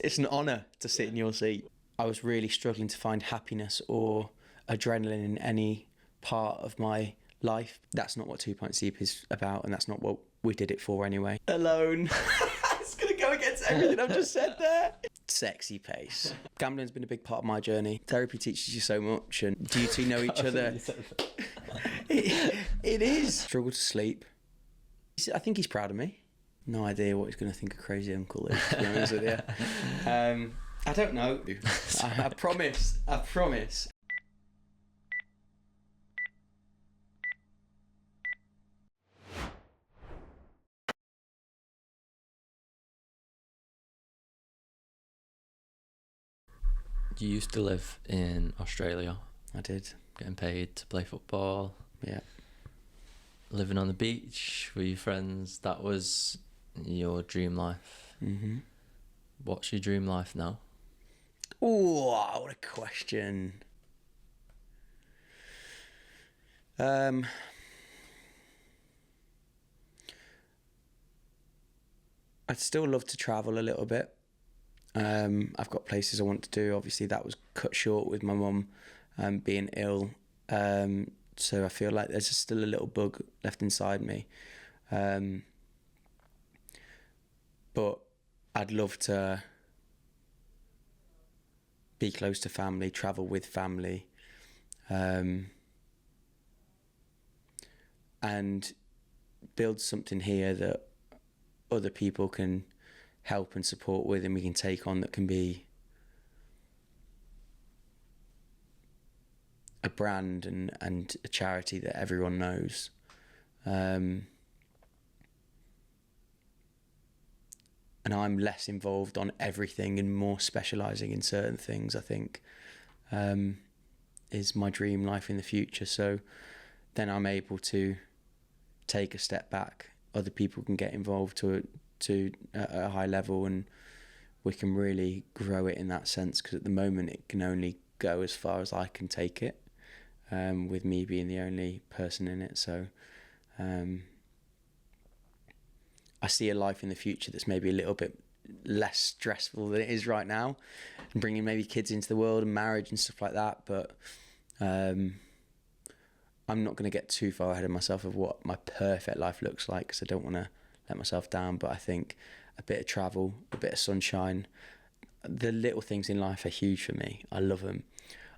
It's an honour to sit in your seat. I was really struggling to find happiness or adrenaline in any part of my life. That's not what 2 Pint Sleep is about, and that's not what we did it for anyway. Alone. It's going to go against everything I've just said there. Sexy pace. Gambling's been a big part of my journey. Therapy teaches you so much, and do you two know each other? It is. Struggle to sleep. I think he's proud of me. No idea what he's going to think a crazy uncle is, to be honest with you. I don't know. I promise. You used to live in Australia, I did. getting paid to play football, Yeah. living on the beach with your friends. That was your dream life. Mm-hmm. What's your dream life now? Oh, what a question. I'd still love to travel a little bit. I've got places I want to do. Obviously, that was cut short with my mum being ill. So I feel like there's just still a little bug left inside me. But I'd love to be close to family, travel with family, and build something here that other people can help and support with, and we can take on, that can be a brand and a charity that everyone knows. And I'm less involved on everything and more specialising in certain things, I think, is my dream life in the future. So then I'm able to take a step back. Other people can get involved to a high level, and we can really grow it in that sense, because at the moment it can only go as far as I can take it, with me being the only person in it. So I see a life in the future that's maybe a little bit less stressful than it is right now, and bringing maybe kids into the world and marriage and stuff like that. But I'm not going to get too far ahead of myself of what my perfect life looks like, because I don't want to let myself down. But I think a bit of travel, a bit of sunshine, the little things in life are huge for me. I love them.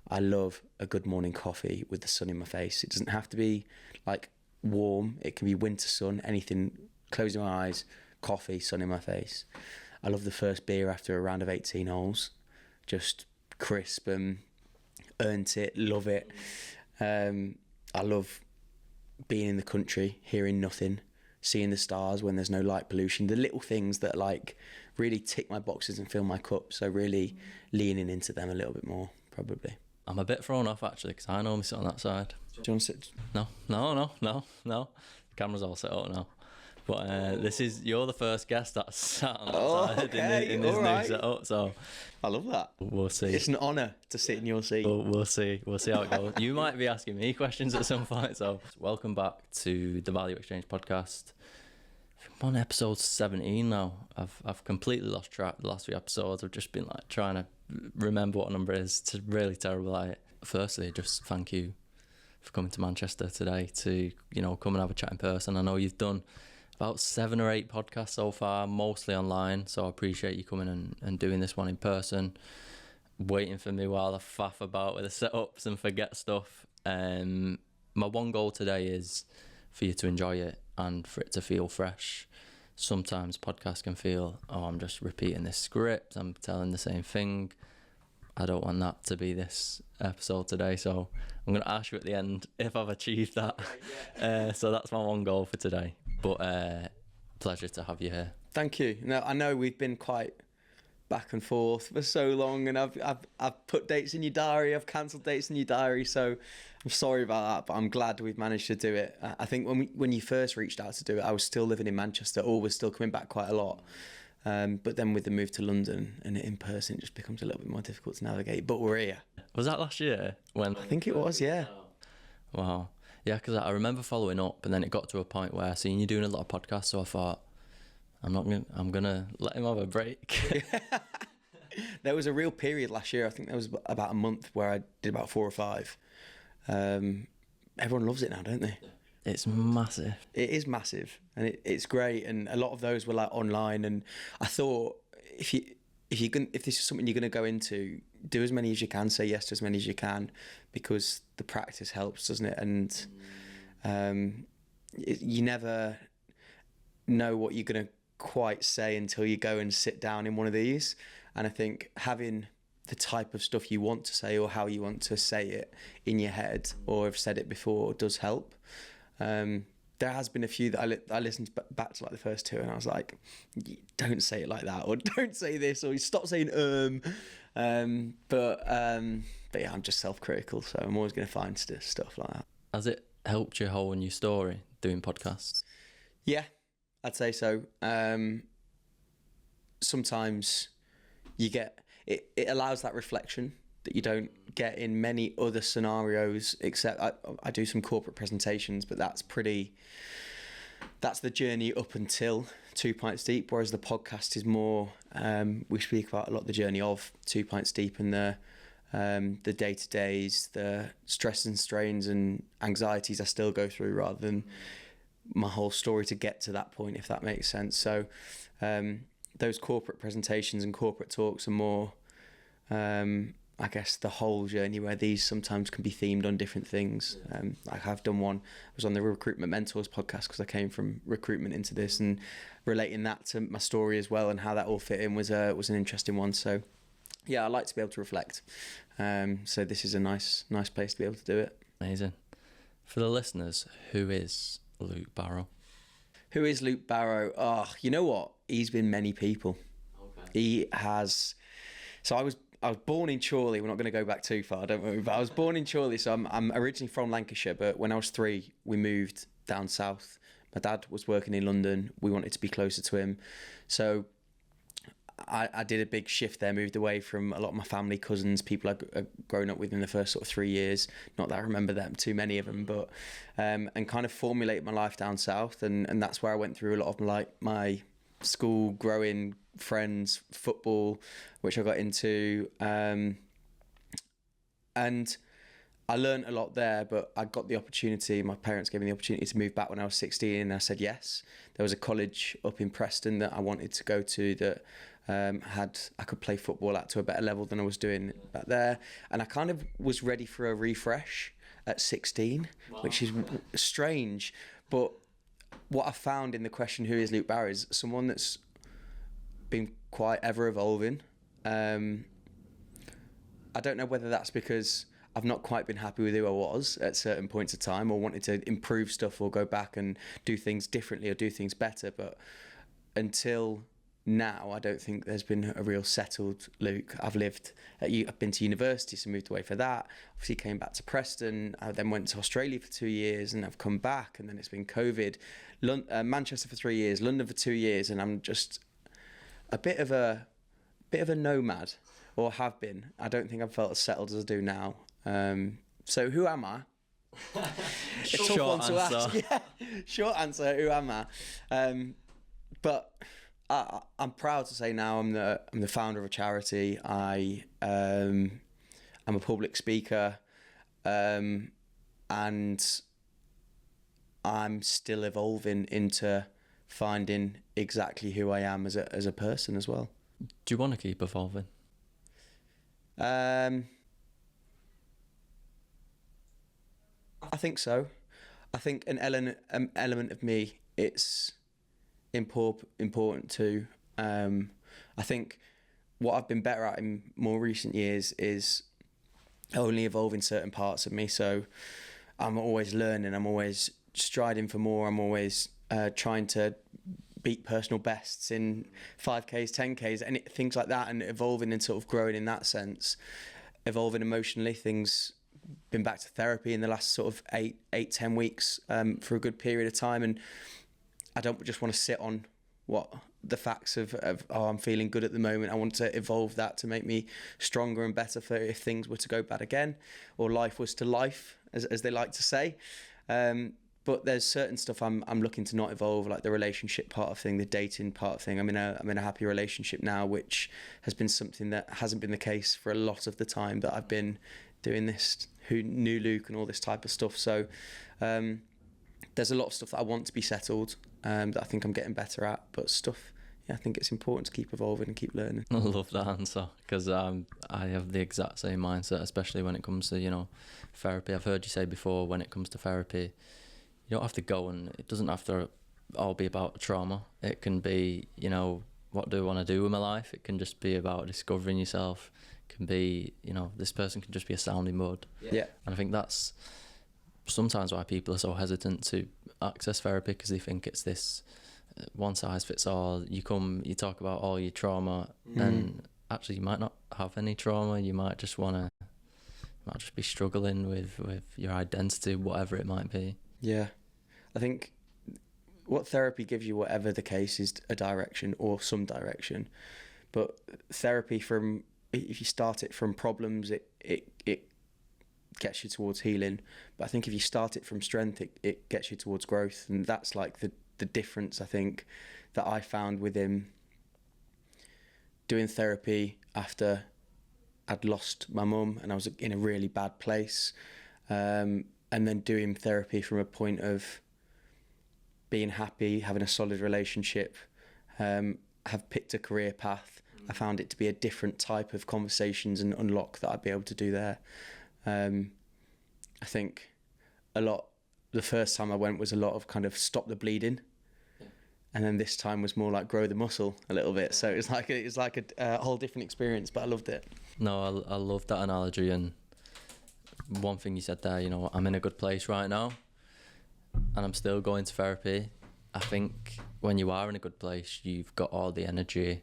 I love a good morning coffee with the sun in my face. It doesn't have to be like warm. It can be winter sun, anything. Closing my eyes, coffee, sun in my face. I love the first beer after a round of 18 holes. Just crisp and earned it, love it. I love being in the country, hearing nothing, seeing the stars when there's no light pollution. The little things that like really tick my boxes and fill my cup. So really leaning into them a little bit more, probably. I'm a bit thrown off actually, because I normally sit on that side. Do you want to sit? No. The camera's all set up now. But you're the first guest that's sat on that side in this new setup, so I love that. We'll see. It's an honour to sit in your seat. We'll see how it goes. You might be asking me questions at some point, so welcome back to the Value Exchange podcast. I'm on episode 17 now. I've completely lost track the last few episodes. I've just been like trying to remember what number it is. It's really terrible at it. Firstly, just thank you for coming to Manchester today to come and have a chat in person. I know you've done about 7 or 8 podcasts so far, mostly online, so I appreciate you coming and doing this one in person, waiting for me while I faff about with the setups and forget stuff. My one goal today is for you to enjoy it and for it to feel fresh. Sometimes podcasts can feel, I'm just repeating this script, I'm telling the same thing. I don't want that to be this episode today, so I'm going to ask you at the end if I've achieved that. So that's my one goal for today. But pleasure to have you here. Thank you. No, I know we've been quite back and forth for so long, and I've put dates in your diary, I've cancelled dates in your diary, so I'm sorry about that, but I'm glad we've managed to do it. I think when you first reached out to do it, I was still living in Manchester, or was still coming back quite a lot. But then with the move to London and in person, it just becomes a little bit more difficult to navigate. But we're here. Was that last year? I think it was, yeah. Wow. Yeah, because I remember following up, and then it got to a point where I seen you doing a lot of podcasts, so I thought, I'm gonna let him have a break. There was a real period last year. I think there was about a month where I did about 4 or 5. Everyone loves it now, don't they? It's massive. It is massive, and it's great. And a lot of those were like online. And I thought if this is something you're gonna go into, do as many as you can. Say yes to as many as you can, because the practice helps, doesn't it? And you never know what you're gonna quite say until you go and sit down in one of these. And I think having the type of stuff you want to say or how you want to say it in your head or have said it before does help. There has been a few that I listened back to, like the first 2, and I was like, don't say it like that, or don't say this, or stop saying but yeah, I'm just self-critical, so I'm always going to find stuff like that. Has it helped you hone your story doing podcasts? Yeah, I'd say so. Sometimes you get it allows that reflection that you don't get in many other scenarios, except I do some corporate presentations, but that's the journey up until 2 Pints Deep, whereas the podcast is more, we speak about a lot of the journey of 2 Pints Deep and the day-to-days, the stress and strains and anxieties I still go through, rather than my whole story to get to that point, if that makes sense. So those corporate presentations and corporate talks are more, I guess, the whole journey, where these sometimes can be themed on different things. Like I've done one, I was on the Recruitment Mentors podcast because I came from recruitment into this, and relating that to my story as well and how that all fit in was an interesting one. So yeah, I like to be able to reflect. So this is a nice place to be able to do it. Amazing. For the listeners, who is Luke Barrow? Who is Luke Barrow? Oh, you know what? He's been many people. Okay. He has. So I was born in Chorley. We're not going to go back too far, don't worry. But I was born in Chorley, so I'm originally from Lancashire. But when I was 3, we moved down south. My dad was working in London. We wanted to be closer to him, so I did a big shift there. Moved away from a lot of my family, cousins, people I'd grown up with in the first sort of 3 years. Not that I remember them, too many of them, but and kind of formulate my life down south, and that's where I went through a lot of my school, growing, friends, football, which I got into, and I learned a lot there. But I got the opportunity, my parents gave me the opportunity to move back when I was 16, and I said yes. There was a college up in Preston that I wanted to go to that I could play football at to a better level than I was doing back there, and I kind of was ready for a refresh at 16. Wow. Which is strange, but what I found in the question, who is Luke Barrow, is someone that's been quite ever evolving. I don't know whether that's because I've not quite been happy with who I was at certain points of time, or wanted to improve stuff or go back and do things differently or do things better, but until now I don't think there's been a real settled Luke. I've been to university, so moved away for that, obviously came back to Preston. I then went to Australia for 2 years, and I've come back, and then it's been COVID. Manchester for 3 years, London for 2 years, and I'm just a bit of a nomad, or have been. I don't think I've felt as settled as I do now. So who am I? Short answer. Yeah, short answer. Who am I? But I'm proud to say now I'm the founder of a charity. I'm a public speaker, and I'm still evolving into finding exactly who I am as a person as well. Do you want to keep evolving? I think so. I think an element of me, it's important too. I think what I've been better at in more recent years is only evolving certain parts of me. So I'm always learning. I'm always striding for more. I'm always trying to beat personal bests in 5Ks, 10Ks, and things like that, and evolving and sort of growing in that sense. Evolving emotionally, been back to therapy in the last sort of 8-10 weeks for a good period of time, and I don't just want to sit on the facts of I'm feeling good at the moment. I want to evolve that to make me stronger and better for if things were to go bad again, or life was to life, as they like to say. but there's certain stuff I'm looking to not evolve, like the relationship part of thing, the dating part of thing. I'm in a happy relationship now, which has been something that hasn't been the case for a lot of the time that I've been doing this new Luke and all this type of stuff. So there's a lot of stuff that I want to be settled, that I think I'm getting better at, but stuff, yeah, I think it's important to keep evolving and keep learning. I love that answer, because I have the exact same mindset, especially when it comes to, you know, therapy. I've heard you say before, when it comes to therapy, you don't have to go, and it doesn't have to all be about trauma. It can be, you know, what do I want to do with my life? It can just be about discovering yourself. It can be, you know, this person can just be a sounding board. Yeah. And I think that's sometimes why people are so hesitant to access therapy, because they think it's this one size fits all. You talk about all your trauma, and actually you might not have any trauma. You might just be struggling with your identity, whatever it might be. Yeah, I think what therapy gives you, whatever the case, is a direction or some direction. But therapy, if you start it from problems, it gets you towards healing. But I think if you start it from strength, it gets you towards growth. And that's like the difference, I think, that I found with him doing therapy after I'd lost my mum and I was in a really bad place. And then doing therapy from a point of being happy, having a solid relationship, have picked a career path. I found it to be a different type of conversations and unlock that I'd be able to do there. I think the first time I went was a lot of kind of stop the bleeding. And then this time was more like grow the muscle a little bit. So it was like a whole different experience, but I loved it. No, I love that analogy. And one thing you said there, you know, I'm in a good place right now and I'm still going to therapy. I think when you are in a good place, you've got all the energy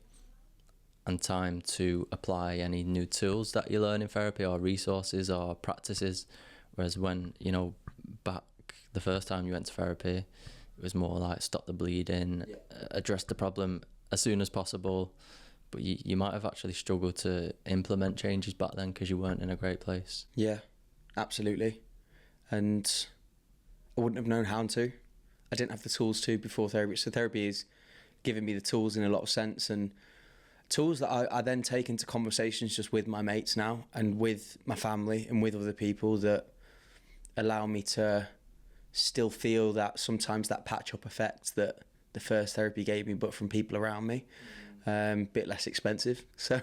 and time to apply any new tools that you learn in therapy, or resources or practices. Whereas when, you know, back the first time you went to therapy, it was more like stop the bleeding, address the problem as soon as possible. But you might have actually struggled to implement changes back then because you weren't in a great place. Yeah, absolutely. And I wouldn't have known how to. I didn't have the tools to before therapy. So therapy is giving me the tools in a lot of sense, and tools that I then take into conversations just with my mates now and with my family and with other people that allow me to still feel that sometimes that patch-up effect that the first therapy gave me, but from people around me. Bit less expensive, so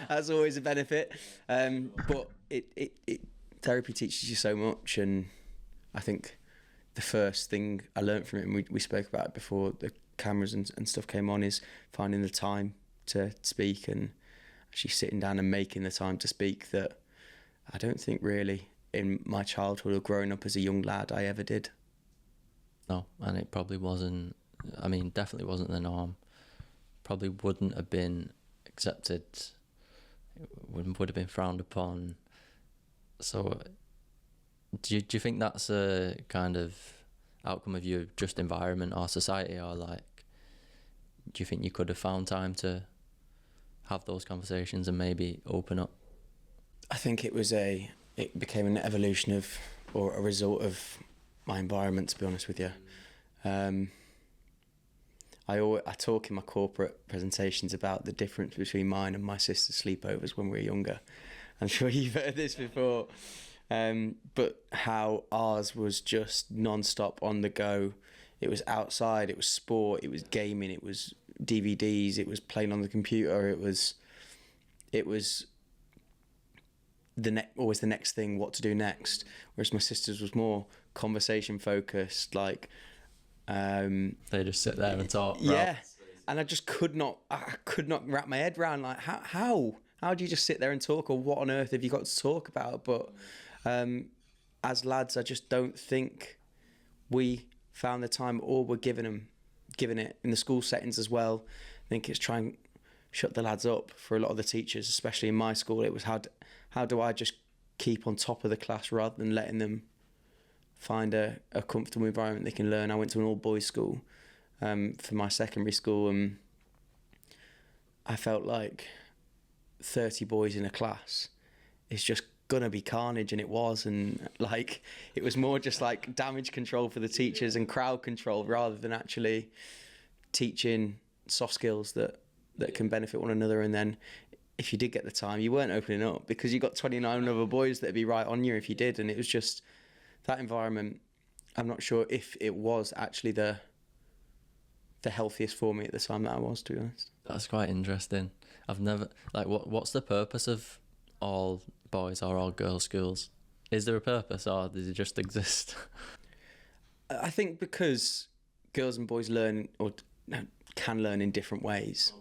that's always a benefit. But it therapy teaches you so much, and I think the first thing I learned from it, and we spoke about it before the cameras and stuff came on, is finding the time to speak and actually sitting down and making the time to speak, that I don't think really in my childhood or growing up as a young lad I ever did. No, and it probably wasn't, I mean, definitely wasn't the norm. Probably wouldn't have been accepted, would have been frowned upon. So do you think that's a kind of outcome of your just environment or society, or like, do you think you could have found time to have those conversations and maybe open up? I think it became an evolution of, or a result of, my environment, to be honest with you. I talk in my corporate presentations about the difference between mine and my sister's sleepovers when we were younger. I'm sure you've heard this before. But how ours was just non-stop on the go. It was outside, it was sport, it was gaming, it was DVDs, it was playing on the computer, it was always the next thing, what to do next. Whereas my sister's was more conversation focused, like they just sit there and talk. Yeah, right? and I could not wrap my head around, like, how do you just sit there and talk, or what on earth have you got to talk about? But as lads, I just don't think we found the time, or were given it in the school settings as well. I think it's trying to shut the lads up for a lot of the teachers, especially in my school. It was how do I just keep on top of the class rather than letting them find a comfortable environment they can learn. I went to an all-boys school for my secondary school, and I felt like 30 boys in a class is just gonna be carnage, and it was, and like it was more just like damage control for the teachers and crowd control rather than actually teaching soft skills that can benefit one another. And then if you did get the time, you weren't opening up because you got 29 other boys that'd be right on you if you did. And it was just that environment. I'm not sure if it was actually the healthiest for me at the time that I was, to be honest. That's quite interesting. I've never, like, what's the purpose of all boys or all girls schools? Is there a purpose, or does it just exist? I think because girls and boys learn, or can learn in different ways,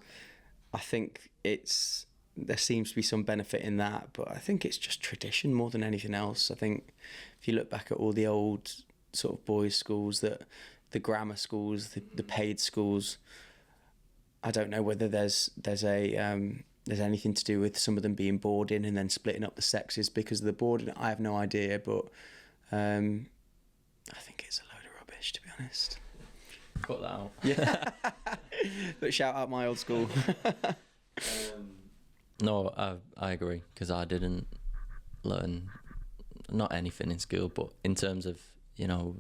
I think there seems to be some benefit in that, but I think it's just tradition more than anything else. I think if you look back at all the old sort of boys' schools, the grammar schools, the paid schools, I don't know whether there's anything to do with some of them being boarding and then splitting up the sexes because of the boarding. I have no idea, but I think it's a load of rubbish, to be honest. Cut that out. Yeah. But shout out my old school. No, I agree, because I didn't learn not anything in school, but in terms of, you know,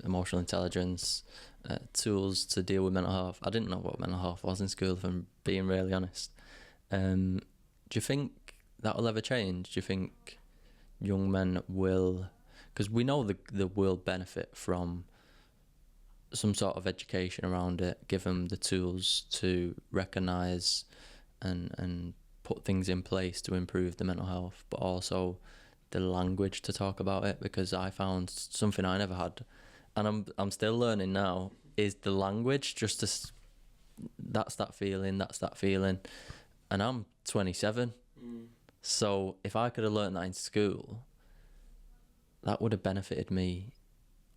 emotional intelligence, tools to deal with mental health. I didn't know what mental health was in school, if I'm being really honest. Do you think that will ever change? Do you think young men will, because we know the will benefit from some sort of education around it, give them the tools to recognise and put things in place to improve the mental health, but also the language to talk about it, because I found something I never had, and I'm still learning now, is the language, just that's that feeling, and I'm 27. So if I could have learned that in school, that would have benefited me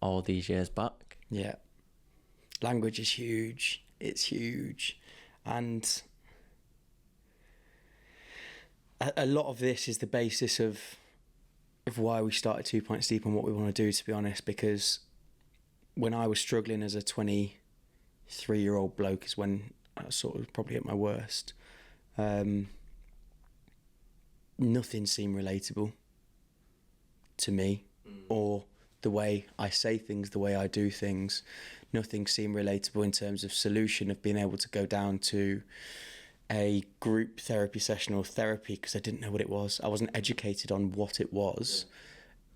all these years back. Yeah. Language is huge. It's huge. And a lot of this is the basis of why we started 2 Pints Deep and what we want to do, to be honest, because when I was struggling as a 23-year-old bloke is when I was sort of probably at my worst. Nothing seemed relatable to me, or the way I say things, the way I do things. Nothing seemed relatable in terms of solution of being able to go down to a group therapy session or therapy, because I didn't know what it was. I wasn't educated on what it was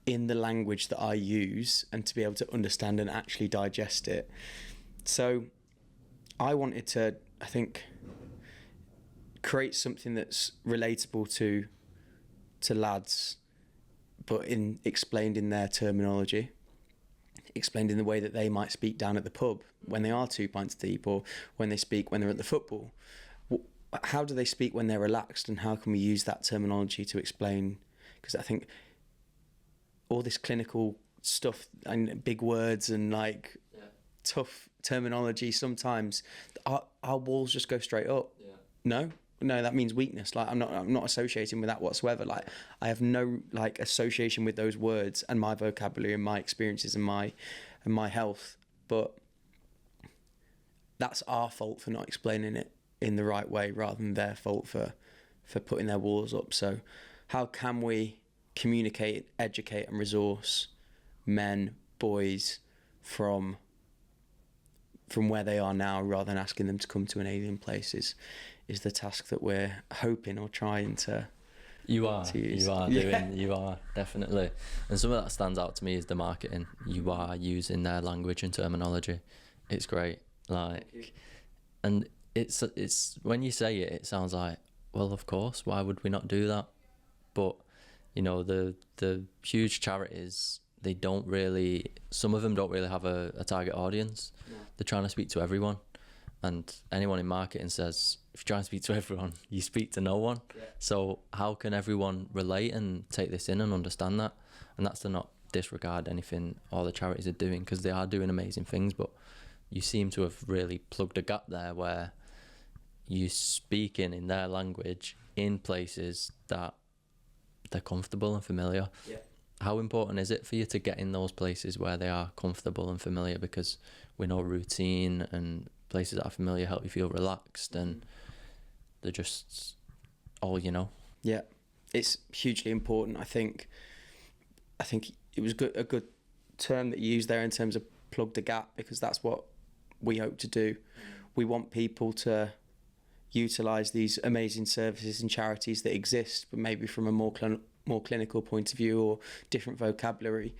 in the language that I use, and to be able to understand and actually digest it. So I wanted to, I think, create something that's relatable to lads, but explained in their terminology, explained in the way that they might speak down at the pub when they are 2 pints deep, or when they speak when they're at the football. How do they speak when they're relaxed, and how can we use that terminology to explain? Because I think all this clinical stuff and big words and tough terminology, sometimes our walls just go straight up. No, that means weakness. Like I'm not associating with that whatsoever. Like I have no association with those words and my vocabulary and my experiences and my health. But that's our fault for not explaining it in the right way, rather than their fault for putting their walls up. So how can we communicate, educate and resource men, boys from where they are now, rather than asking them to come to an alien place is the task that we're hoping or trying to use. You are definitely. And some of that stands out to me is the marketing. You are using their language and terminology. It's great. And it's when you say it sounds like, well, of course, why would we not do that? But you know, the huge charities, some of them don't really have a target audience. No. They're trying to speak to everyone, and anyone in marketing says, if you're trying to speak to everyone, you speak to no one. Yeah. So how can everyone relate and take this in and understand that? And that's to not disregard anything all the charities are doing, because they are doing amazing things, but you seem to have really plugged a gap there where you're speaking in their language in places that they're comfortable and familiar. Yeah. How important is it for you to get in those places where they are comfortable and familiar? Because we know routine and places that are familiar help you feel relaxed, and they're just all you know. Yeah, it's hugely important. I think it was a good term that you used there in terms of plug the gap, because that's what we hope to do. We want people to utilise these amazing services and charities that exist, but maybe from a more clinical point of view or different vocabulary.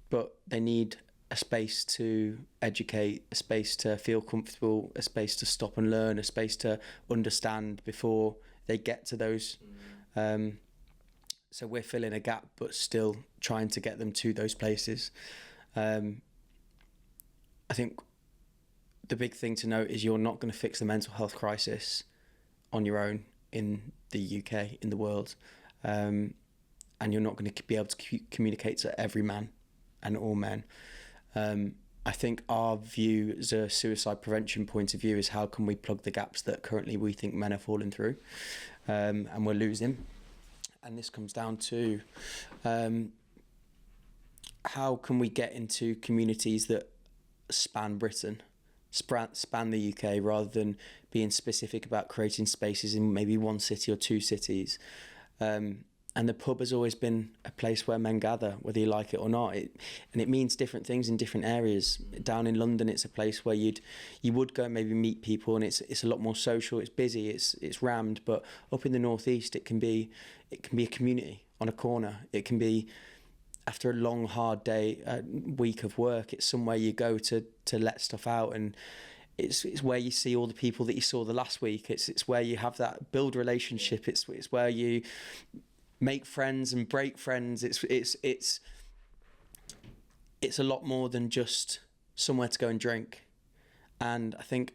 But they need a space to educate, a space to feel comfortable, a space to stop and learn, a space to understand before they get to those. So we're filling a gap, but still trying to get them to those places. I think the big thing to note is you're not going to fix the mental health crisis on your own in the UK, in the world. And you're not going to be able to communicate to every man and all men. I think our view as a suicide prevention point of view is how can we plug the gaps that currently we think men are falling through, and we're losing. And this comes down to how can we get into communities that span Britain, span the UK, rather than being specific about creating spaces in maybe one city or two cities. And the pub has always been a place where men gather, whether you like it or not. And it means different things in different areas. Down in London, it's a place where you would go and maybe meet people, and it's a lot more social. It's busy. It's rammed. But up in the northeast, it can be a community on a corner. It can be after a long, hard day, week of work. It's somewhere you go to let stuff out, and it's where you see all the people that you saw the last week. It's where you have that build relationship. It's where you make friends and break friends. It's a lot more than just somewhere to go and drink. And I think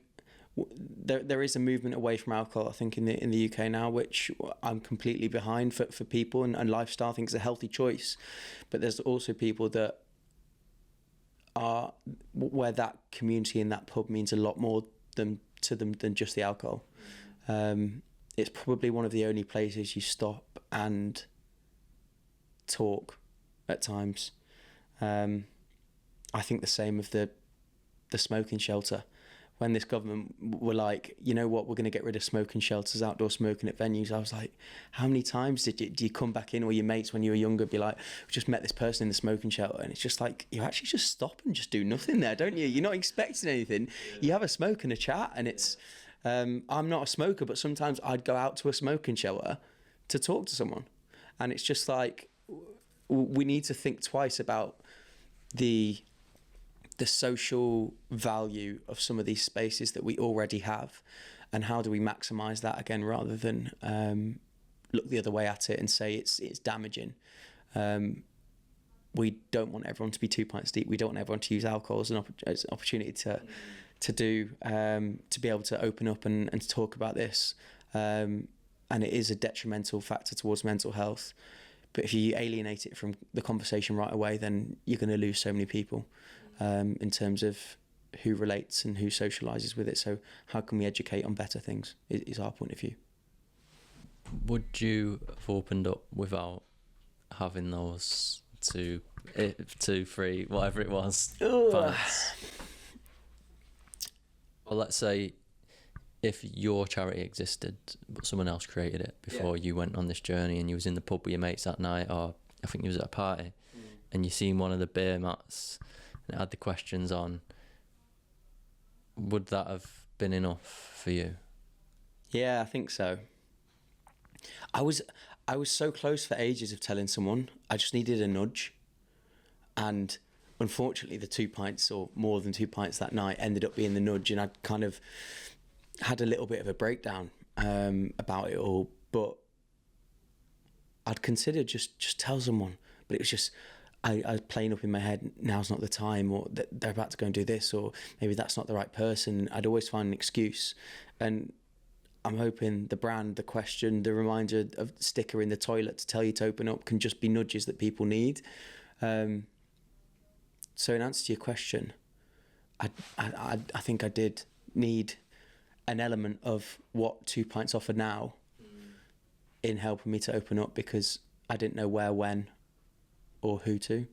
there is a movement away from alcohol, I think, in the UK now, which I'm completely behind for people and lifestyle. I think it's a healthy choice. But there's also people that are where that community in that pub means a lot more to them than just the alcohol. It's probably one of the only places you stop and talk at times. I think the same of the smoking shelter. When this government were like, you know what, we're going to get rid of smoking shelters, outdoor smoking at venues, I was like, how many times do you come back in, or your mates when you were younger be like, we just met this person in the smoking shelter, and it's just like, you actually just stop and just do nothing there, don't you? You're not expecting anything. You have a smoke and a chat, and it's I'm not a smoker, but sometimes I'd go out to a smoking shelter to talk to someone. And it's just like, we need to think twice about the social value of some of these spaces that we already have, and how do we maximise that again, rather than look the other way at it and say it's damaging. We don't want everyone to be 2 pints deep. We don't want everyone to use alcohol as an opportunity to be able to open up and to talk about this. And it is a detrimental factor towards mental health. But if you alienate it from the conversation right away, then you're going to lose so many people in terms of who relates and who socialises with it. So how can we educate on better things is our point of view. Would you have opened up without having those two, 3, whatever it was, pints? Well, let's say if your charity existed, but someone else created it before you went on this journey, and you was in the pub with your mates that night, or I think you was at a party, and you seen one of the beer mats and it had the questions on, would that have been enough for you? Yeah, I think so. I was so close for ages of telling someone. I just needed a nudge. And unfortunately, the 2 pints, or more than 2 pints that night, ended up being the nudge, and I kind of had a little bit of a breakdown about it all. But I'd considered just tell someone, but it was just I was playing up in my head, now's not the time, or they're about to go and do this, or maybe that's not the right person. I'd always find an excuse. And I'm hoping the brand, the question, the reminder of sticker in the toilet to tell you to open up can just be nudges that people need. So in answer to your question, I think I did need an element of what 2 pints offer now in helping me to open up, because I didn't know where, when, or who to.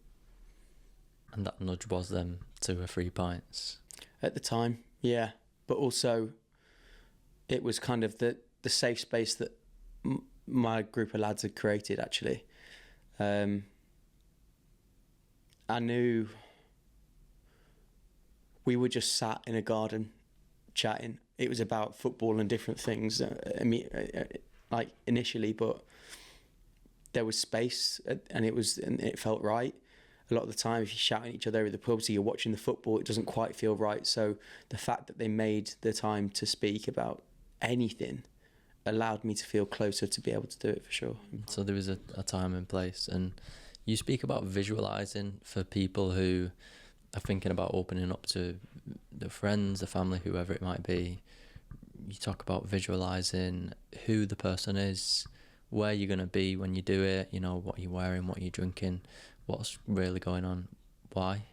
And that nudge was them 2 or 3 pints? At the time, yeah. But also, it was kind of the safe space that my group of lads had created, actually. I knew we were just sat in a garden chatting. It was about football and different things, like initially, but there was space, and it felt right. A lot of the time, if you're shouting at each other over the pub, so you're watching the football, it doesn't quite feel right. So the fact that they made the time to speak about anything allowed me to feel closer to be able to do it, for sure. So there was a time and place, and you speak about visualizing for people who are thinking about opening up to their friends, their family, whoever it might be. You talk about visualizing who the person is, where you're going to be when you do it, you know, what you're wearing, what you're drinking, what's really going on, why.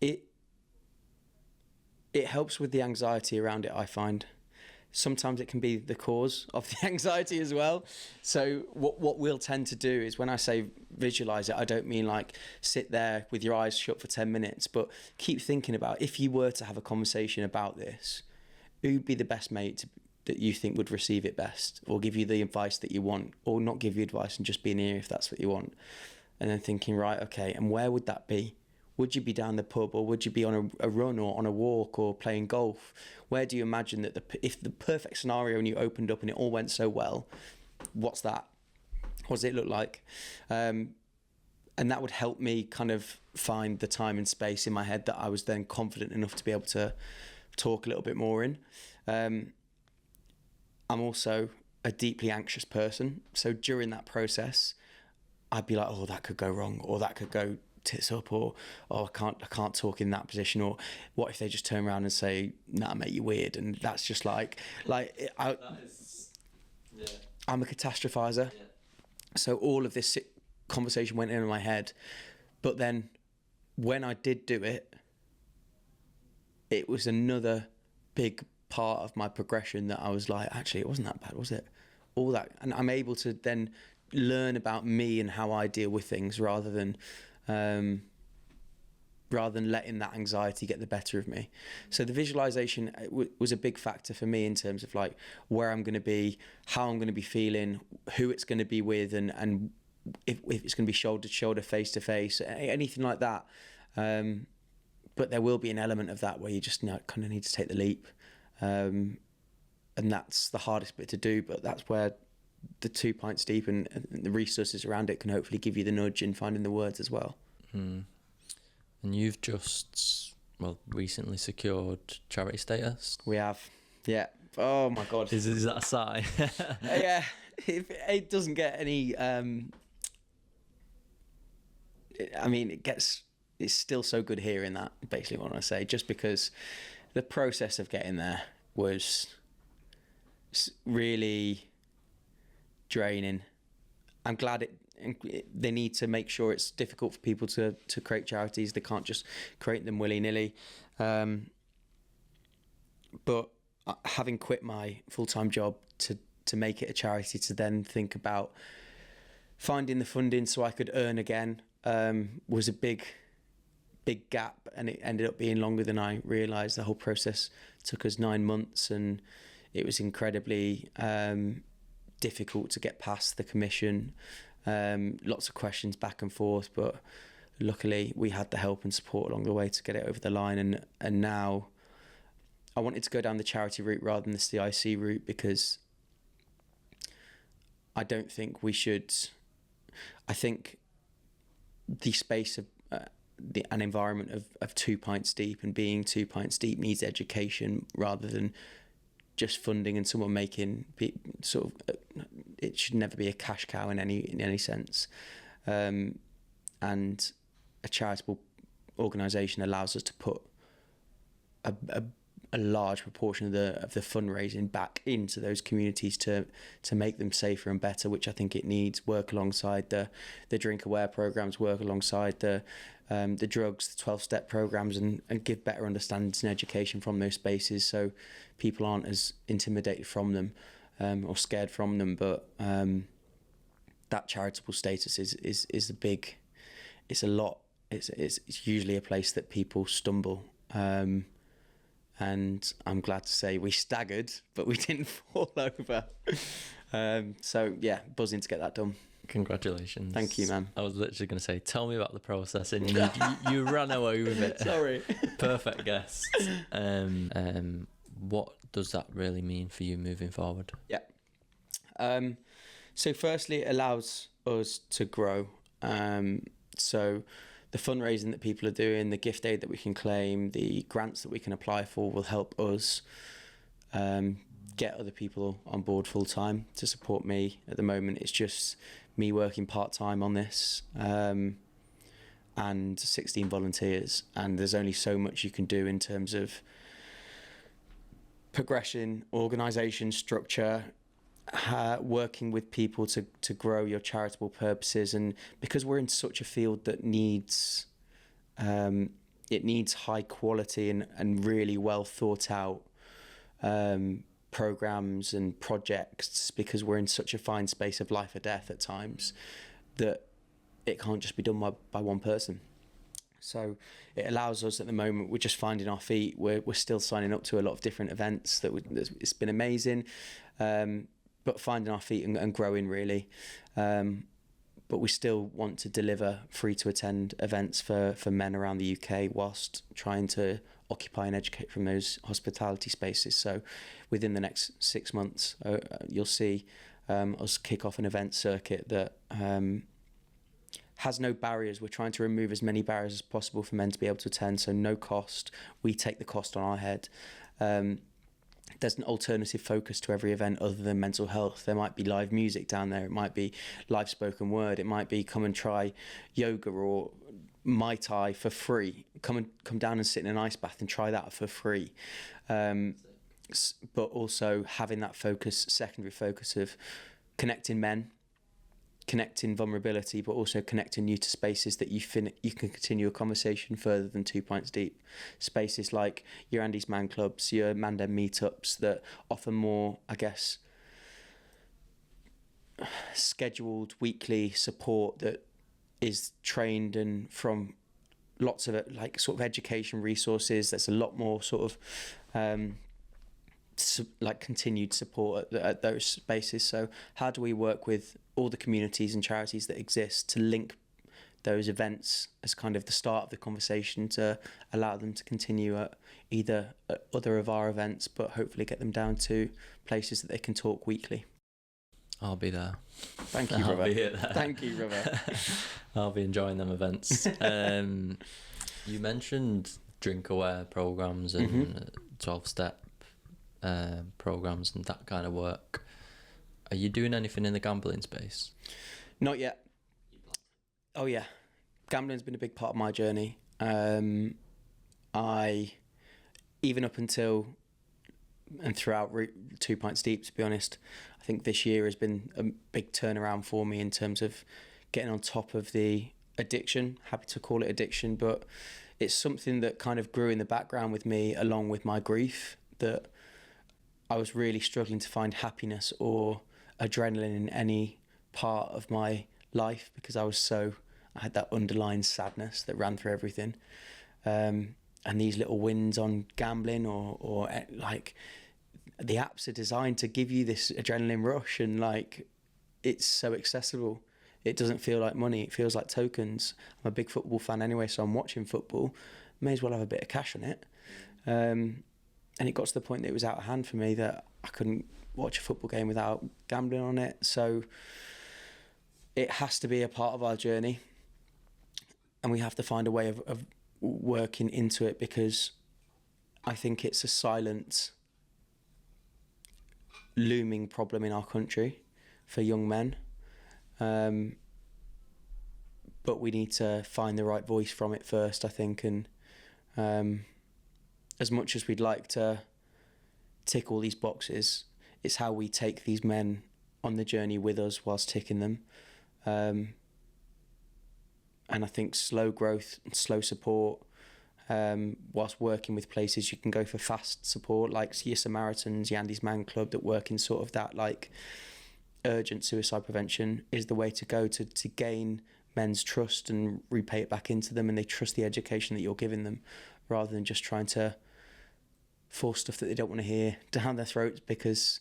It helps with the anxiety around it, I find. Sometimes it can be the cause of the anxiety as well. So what we'll tend to do is, when I say visualize it, I don't mean like sit there with your eyes shut for 10 minutes, but keep thinking about, if you were to have a conversation about this, who'd be the best mate that you think would receive it best, or give you the advice that you want, or not give you advice and just be an ear if that's what you want. And then thinking, right, okay, and where would that be? Would you be down the pub, or would you be on a run, or on a walk, or playing golf? Where do you imagine that if the perfect scenario and you opened up and it all went so well, what's that? What does it look like? And that would help me kind of find the time and space in my head that I was then confident enough to be able to talk a little bit more in. I'm also a deeply anxious person. So during that process, I'd be like, oh, that could go wrong, or that could go tits up, or oh, I can't talk in that position, or what if they just turn around and say, nah mate, you're weird. And that's just I'm a catastrophizer. Yeah. So all of this conversation went in my head, but then when I did do it, it was another big part of my progression that I was like, actually, it wasn't that bad, was it? All that, and I'm able to then learn about me and how I deal with things, rather than letting that anxiety get the better of me. So the visualization was a big factor for me in terms of like where I'm going to be, how I'm going to be feeling, who it's going to be with, and if it's going to be shoulder to shoulder, face to face, anything like that. But there will be an element of that where you just kind of need to take the leap. And that's the hardest bit to do, but that's where the 2 pints deep and the resources around it can hopefully give you the nudge in finding the words as well. And you've just recently secured charity status. We have, yeah. Oh my god, is that a sigh? Yeah, it doesn't get any it's still so good hearing that, basically what I say, just because the process of getting there was really draining. I'm glad they need to make sure it's difficult for people to create charities. They can't just create them willy-nilly. But having quit my full-time job to make it a charity, to then think about finding the funding so I could earn again, was a big gap, and it ended up being longer than I realised. The whole process took us 9 months, and it was incredibly difficult to get past the commission. Lots of questions back and forth, but luckily we had the help and support along the way to get it over the line. And now I wanted to go down the charity route rather than the CIC route, because I don't think we should. I think the space of an environment of 2 pints deep and being 2 pints deep needs education rather than just funding and someone making it should never be a cash cow in any sense. And a charitable organisation allows us to put a large proportion of the fundraising back into those communities to make them safer and better, which I think it needs. Work alongside the drink aware programs, work alongside the drugs, the 12-step programs, and give better understandings and education from those spaces, so people aren't as intimidated from them or scared from them. But that charitable status is a big. It's a lot. It's usually a place that people stumble. And I'm glad to say we staggered, but we didn't fall over. So yeah, buzzing to get that done. Congratulations. Thank you, man. I was literally going to say, tell me about the process, and you ran away with it. Sorry. Perfect guess. What does that really mean for you moving forward? Yeah. So firstly, it allows us to grow. So the fundraising that people are doing, the gift aid that we can claim, the grants that we can apply for will help us get other people on board full time to support me. At the moment, it's just me working part time on this, and 16 volunteers. And there's only so much you can do in terms of progression, organisation, structure, working with people to grow your charitable purposes. And because we're in such a field that needs it needs high quality and really well thought out programs and projects, because we're in such a fine space of life or death at times, that it can't just be done by one person. So it allows us, at the moment, we're just finding our feet. We're still signing up to a lot of different events. It's been amazing, but finding our feet and growing, really. But we still want to deliver free to attend events for men around the UK, whilst trying to occupy and educate from those hospitality spaces. So within the next 6 months, you'll see us kick off an event circuit that has no barriers. We're trying to remove as many barriers as possible for men to be able to attend, so no cost. We take the cost on our head. There's an alternative focus to every event other than mental health. There might be live music down there. It might be live spoken word. It might be come and try yoga or Mai Tai for free. Come down and sit in an ice bath and try that for free. But also having that focus, secondary focus of connecting men, connecting vulnerability, but also connecting you to spaces that you can continue a conversation further than 2 pints deep. Spaces like your Andy's Man Clubs, your Mandem meetups that offer more, I guess, scheduled weekly support that is trained and from lots of like sort of education resources. There's a lot more sort of like continued support at those spaces. So how do we work with all the communities and charities that exist to link those events as kind of the start of the conversation, to allow them to continue at either other of our events, but hopefully get them down to places that they can talk weekly. I'll be there. Thank you, brother. Thank you, brother. I'll be enjoying them events. You mentioned drink aware programs and 12-step programs and that kind of work. Are you doing anything in the gambling space? Not yet. Oh yeah, gambling's been a big part of my journey. I, even up until and throughout 2 pints deep, to be honest, I think this year has been a big turnaround for me in terms of getting on top of the addiction. Happy to call it addiction, but it's something that kind of grew in the background with me along with my grief, that I was really struggling to find happiness or adrenaline in any part of my life, because I had that underlying sadness that ran through everything. And these little wins on gambling or like the apps are designed to give you this adrenaline rush, and like it's so accessible. It doesn't feel like money, it feels like tokens. I'm a big football fan anyway, so I'm watching football. May as well have a bit of cash on it. And it got to the point that it was out of hand for me, that I couldn't watch a football game without gambling on it. So it has to be a part of our journey, and we have to find a way of working into it, because I think it's a silent, looming problem in our country for young men. But we need to find the right voice from it first, I think. And as much as we'd like to tick all these boxes, it's how we take these men on the journey with us whilst ticking them. And I think slow growth and slow support, whilst working with places, you can go for fast support like your Samaritans, your Andy's Man Club, that work in sort of that like urgent suicide prevention, is the way to go to gain men's trust and repay it back into them, and they trust the education that you're giving them, rather than just trying to force stuff that they don't want to hear down their throats. Because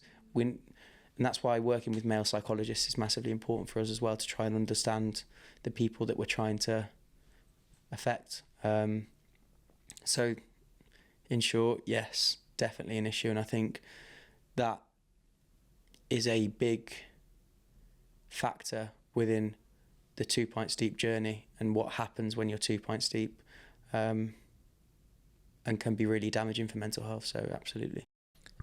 And that's why working with male psychologists is massively important for us as well, to try and understand the people that we're trying to affect. So in short, yes, definitely an issue. And I think that is a big factor within the 2 pints deep journey and what happens when you're 2 pints deep, and can be really damaging for mental health. So absolutely.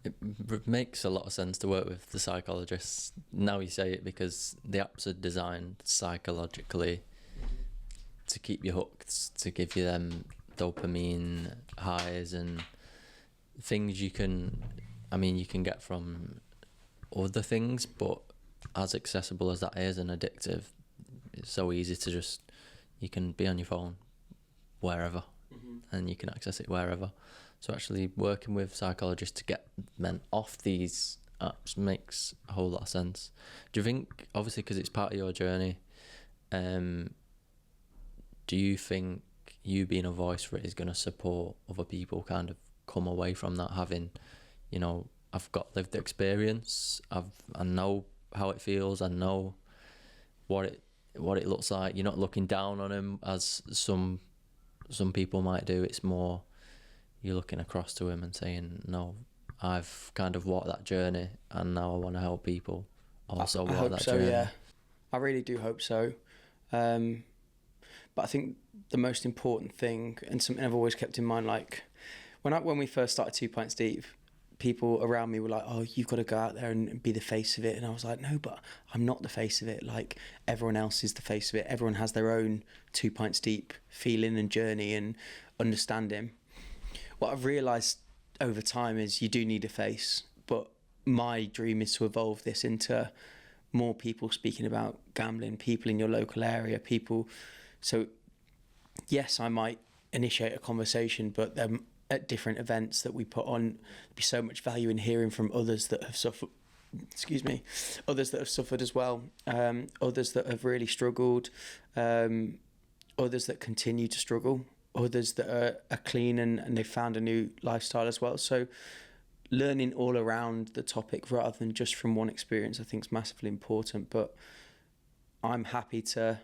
It makes a lot of sense to work with the psychologists. Now you say it, because the apps are designed psychologically to keep you hooked, to give you them dopamine highs and things you can get from other things, but as accessible as that is and addictive, it's so easy to just, you can be on your phone wherever, and you can access it wherever. So actually working with psychologists to get men off these apps makes a whole lot of sense. Do you think, obviously because it's part of your journey, do you think you being a voice for it is going to support other people kind of come away from that, having, you know, I've got lived experience, I know how it feels, I know what it looks like. You're not looking down on him as some people might do. It's more, you're looking across to him and saying, no, I've kind of walked that journey and now I want to help people also walk that journey. Yeah, I really do hope so. But I think the most important thing, and something I've always kept in mind, like when we first started 2 pints deep, people around me were like, oh, you've got to go out there and be the face of it. And I was like, no, but I'm not the face of it. Like, everyone else is the face of it. Everyone has their own 2 pints deep feeling and journey and understanding. What I've realised over time is you do need a face, but my dream is to evolve this into more people speaking about gambling, people in your local area, people. So yes, I might initiate a conversation, but at different events that we put on, there'd be so much value in hearing from others that have suffered, others that have suffered as well, others that have really struggled, others that continue to struggle, others that are clean and they've found a new lifestyle as well. So learning all around the topic rather than just from one experience, I think is massively important. But I'm happy to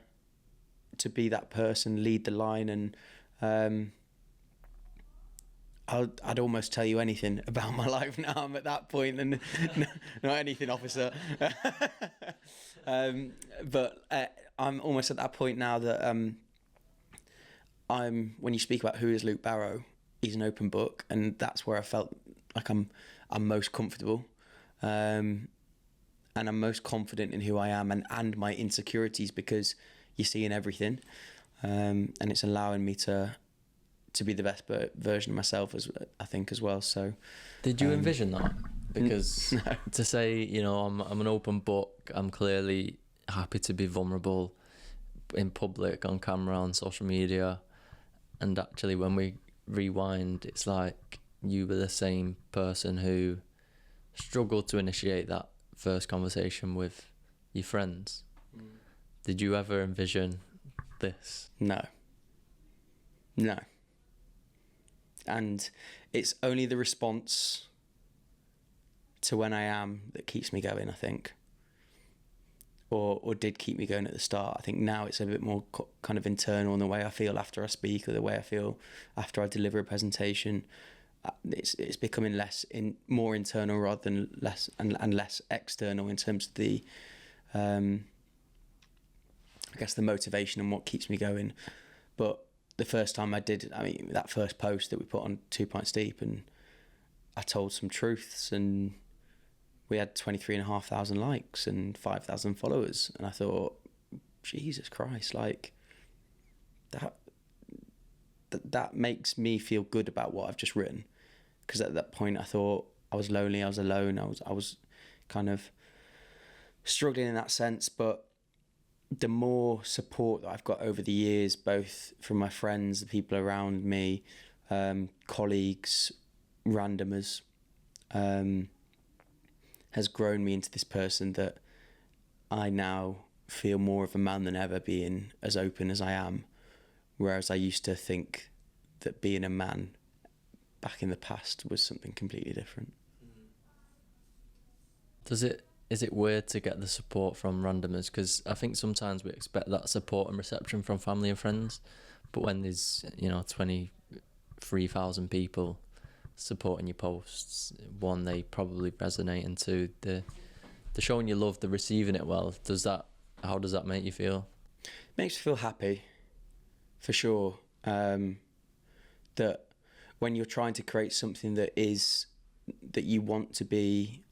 be that person, lead the line, and I'd almost tell you anything about my life now. I'm at that point, and not anything, officer. But I'm almost at that point now that when you speak about who is Luke Barrow, he's an open book, and that's where I felt like I'm most comfortable, and I'm most confident in who I am and my insecurities, because you're seeing everything, and it's allowing me to be the best version of myself, I think, as well. So did you envision that? Because no. To say, you know, I'm an open book, I'm clearly happy to be vulnerable in public, on camera, on social media, and actually when we rewind, it's like you were the same person who struggled to initiate that first conversation with your friends. Did you ever envision this? No. And it's only the response to when I am that keeps me going, I think, or did keep me going at the start. I think now it's a bit more kind of internal in the way I feel after I speak, or the way I feel after I deliver a presentation. It's becoming more internal rather than less and less external in terms of the I guess the motivation and what keeps me going. But the first time that first post that we put on 2 pints deep, and I told some truths, and we had 23,500 likes and 5,000 followers, and I thought, Jesus Christ, like that makes me feel good about what I've just written, because at that point I thought I was lonely, I was alone, I was kind of struggling in that sense. But the more support that I've got over the years, both from my friends, the people around me, colleagues, randomers, has grown me into this person that I now feel more of a man than ever, being as open as I am. Whereas I used to think that being a man back in the past was something completely different. Does it is it weird to get the support from randomers? Because I think sometimes we expect that support and reception from family and friends, but when there's 23,000 people supporting your posts, one, they probably resonate, and two, the showing you love, the receiving it well. How does that make you feel? Makes me feel happy, for sure. That when you're trying to create something that you want to be,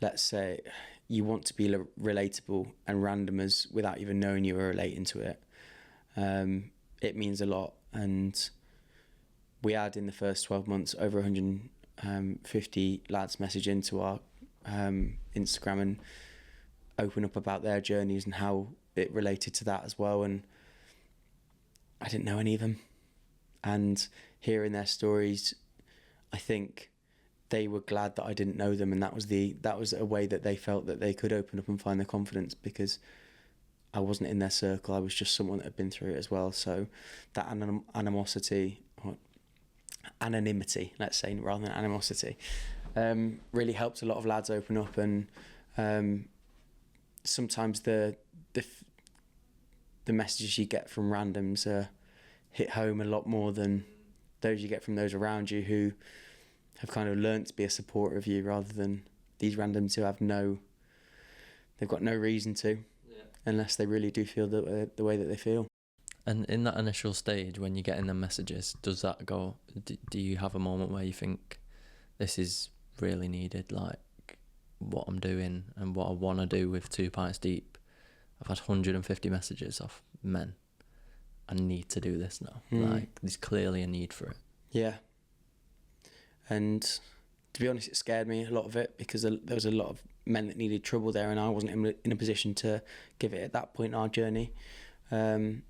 let's say, you want to be relatable and randomers without even knowing you were relating to it. It means a lot. And we had in the first 12 months over 150 lads message into our Instagram and open up about their journeys and how it related to that as well. And I didn't know any of them. And hearing their stories, I think they were glad that I didn't know them, and that was a way that they felt that they could open up and find their confidence, because I wasn't in their circle. I was just someone that had been through it as well. So that animosity, or anonymity, let's say, rather than animosity, really helped a lot of lads open up. And sometimes the messages you get from randoms hit home a lot more than those you get from those around you who have kind of learnt to be a supporter of you, rather than these randoms who they've got no reason to, unless they really do feel the way that they feel. And in that initial stage, when you're getting them messages, does that go, do you have a moment where you think, this is really needed, like what I'm doing and what I want to do with 2 Pints Deep? I've had 150 messages off men. I need to do this now. Like, there's clearly a need for it. Yeah. And to be honest, it scared me, a lot of it, because there was a lot of men that needed trouble there, and I wasn't in a position to give it at that point in our journey. But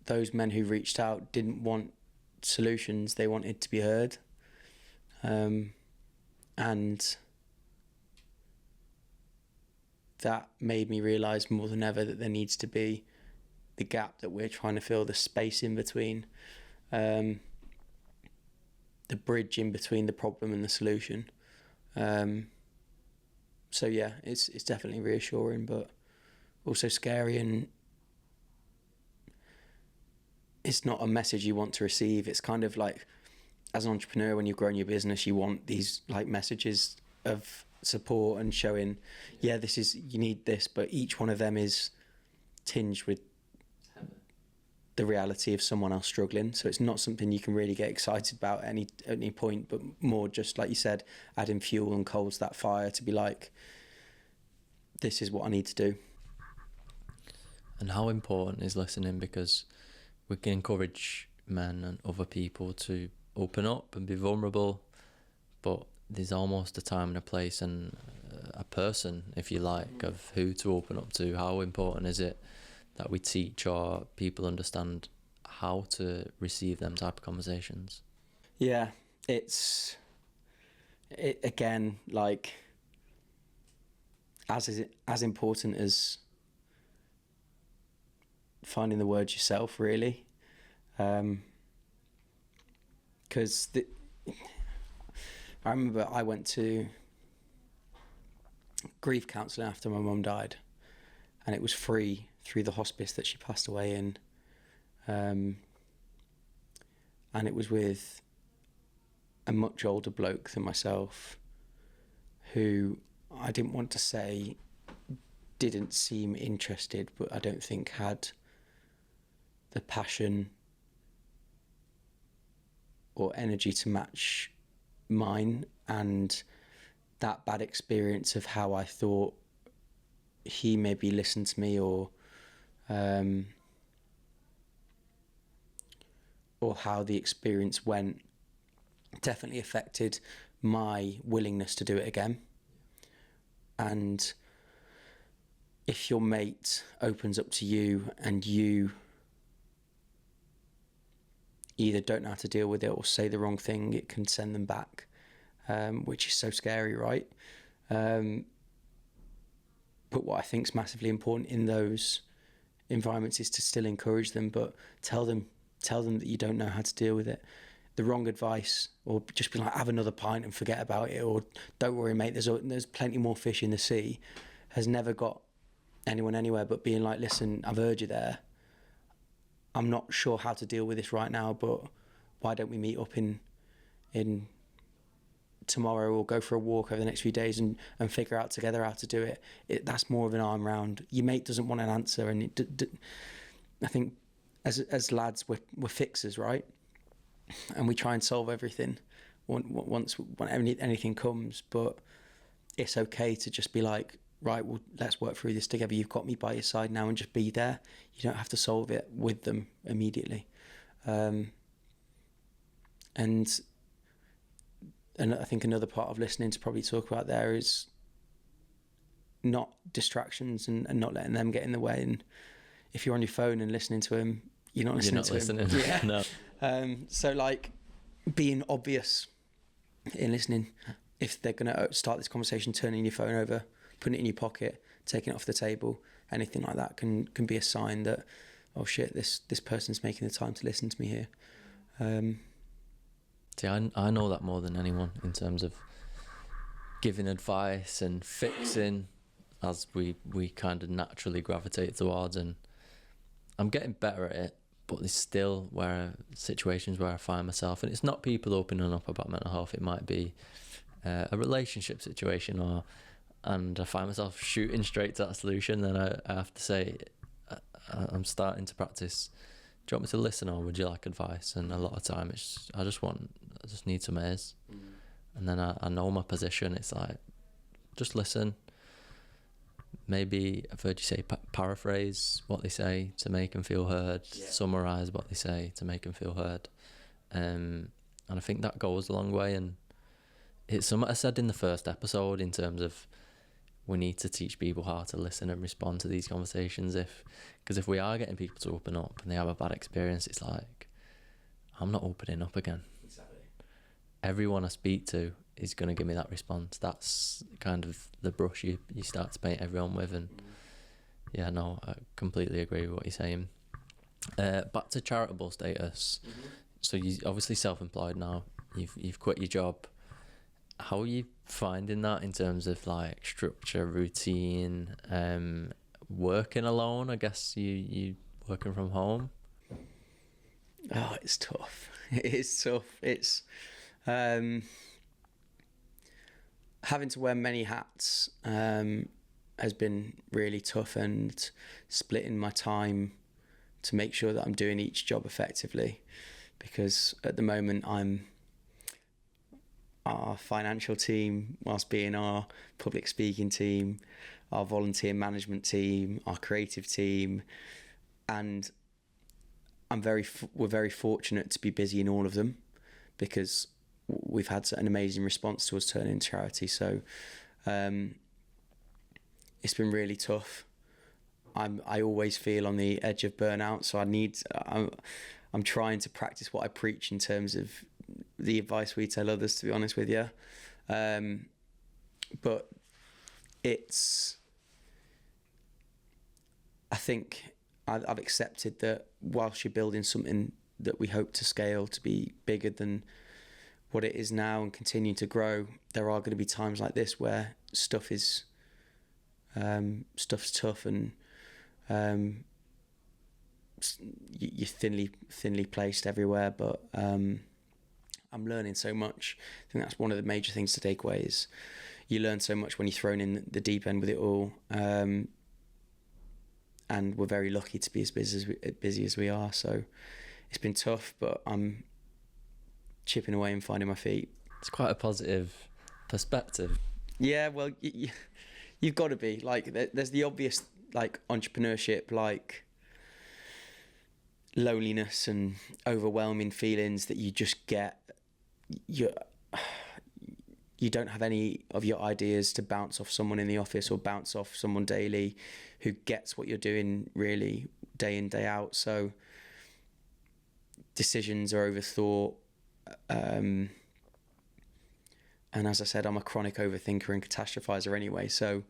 those men who reached out didn't want solutions, they wanted to be heard. And that made me realise more than ever that there needs to be the gap that we're trying to fill, the space in between, the bridge in between the problem and the solution. So yeah, it's definitely reassuring, but also scary, and it's not a message you want to receive. It's kind of like, as an entrepreneur, when you've grown your business, you want these like messages of support and showing, you need this, but each one of them is tinged with the reality of someone else struggling. So it's not something you can really get excited about at any point, but more just, like you said, adding fuel and coals to that fire to be like, this is what I need to do. And how important is listening? Because we can encourage men and other people to open up and be vulnerable, but there's almost a time and a place and a person, if you like, of who to open up to. How important is it that we teach or people understand how to receive them type of conversations? Yeah, it's again, like, as important as finding the words yourself, really, because I remember I went to grief counselling after my mum died, and it was free through the hospice that she passed away in, and it was with a much older bloke than myself, who I didn't want to say didn't seem interested, but I don't think had the passion or energy to match mine, and that bad experience of how I thought he maybe listened to me, or how the experience went, definitely affected my willingness to do it again. And if your mate opens up to you and you either don't know how to deal with it or say the wrong thing, it can send them back, which is so scary, right? But what I think is massively important in those environments is to still encourage them, but tell them that you don't know how to deal with it. the wrong advice, or just be like, have another pint and forget about it, or don't worry, mate, there's plenty more fish in the sea, has never got anyone anywhere. But being like, listen, I've heard you there. I'm not sure how to deal with this right now, but why don't we meet up in tomorrow, or go for a walk over the next few days and figure out together how to do it. That's more of an arm round. Your mate doesn't want an answer, and I think as lads, we're fixers, right? And we try and solve everything once anything comes. But it's okay to just be like, right, well, let's work through this together. You've got me by your side now, and just be there. You don't have to solve it with them immediately. And I think another part of listening to probably talk about there is not distractions and not letting them get in the way. And if you're on your phone and listening to him, you're not listening to him. Yeah. No. So like being obvious in listening. If they're going to start this conversation, turning your phone over, putting it in your pocket, taking it off the table, anything like that can be a sign that, oh shit, this person's making the time to listen to me here. See, I know that more than anyone in terms of giving advice and fixing, as we kind of naturally gravitate towards, and I'm getting better at it, but there's still situations where I find myself, and it's not people opening up about mental health, it might be a relationship situation, and I find myself shooting straight to that solution. Then I have to say, I'm starting to practice, do you want me to listen, or would you like advice? And a lot of time I just need some ears. And then I know my position. It's like, just listen. Maybe I've heard you say paraphrase what they say to make them feel heard. Yeah. Summarise what they say to make them feel heard. And I think that goes a long way. And it's something I said in the first episode in terms of we need to teach people how to listen and respond to these conversations. Because if we are getting people to open up and they have a bad experience, it's like, I'm not opening up again. Exactly. Everyone I speak to is going to give me that response. That's kind of the brush you start to paint everyone with. And yeah, no, I completely agree with what you're saying. Back to charitable status. Mm-hmm. So you're obviously self-employed now. You've quit your job. How are you finding that in terms of like structure, routine, working alone? I guess you working from home. Oh, it's tough. It is tough. It's having to wear many hats has been really tough, and splitting my time to make sure that I'm doing each job effectively, because at the moment I'm our financial team whilst being our public speaking team, our volunteer management team, our creative team, and we're very fortunate to be busy in all of them, because we've had an amazing response to us turning into charity. So it's been really tough. I always feel on the edge of burnout, so I'm trying to practice what I preach in terms of the advice we tell others, to be honest with you. But I think I've accepted that whilst you're building something that we hope to scale to be bigger than what it is now and continue to grow, there are going to be times like this where stuff's tough, and you're thinly placed everywhere. But I'm learning so much. I think that's one of the major things to take away is you learn so much when you're thrown in the deep end with it all. And we're very lucky to be as busy as we are. So it's been tough, but I'm chipping away and finding my feet. It's quite a positive perspective. Yeah, well, you've got to be. Like, there's the obvious, like, entrepreneurship, like, loneliness and overwhelming feelings that you just get. You don't have any of your ideas to bounce off someone in the office or bounce off someone daily who gets what you're doing really day in, day out. So decisions are overthought. And as I said, I'm a chronic overthinker and catastrophizer anyway. So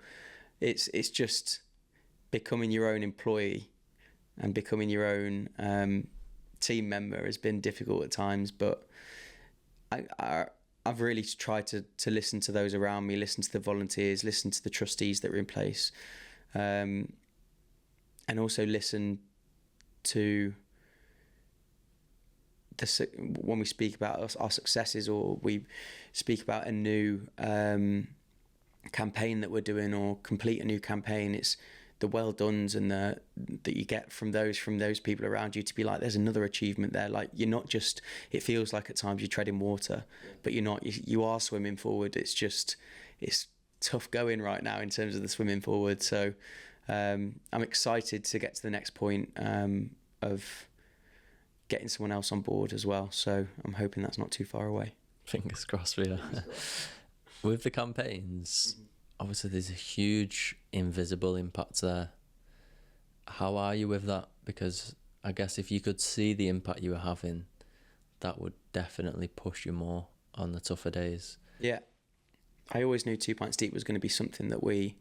it's just becoming your own employee and becoming your own team member has been difficult at times, but I've really tried to listen to those around me, listen to the volunteers, listen to the trustees that are in place, and also listen to when we speak about our successes, or we speak about a new campaign that we're doing, or complete a new campaign. It's the well dones and that you get from those people around you, to be like, there's another achievement there. Like, you're not just, it feels like at times you're treading water, but you're not, you are swimming forward. It's tough going right now in terms of the swimming forward. So I'm excited to get to the next point of getting someone else on board as well. So I'm hoping that's not too far away. Fingers crossed for you. With the campaigns, obviously there's a huge invisible impact there. How are you with that? Because I guess if you could see the impact you were having, that would definitely push you more on the tougher days. Yeah. I always knew 2 Pints Deep was going to be something that we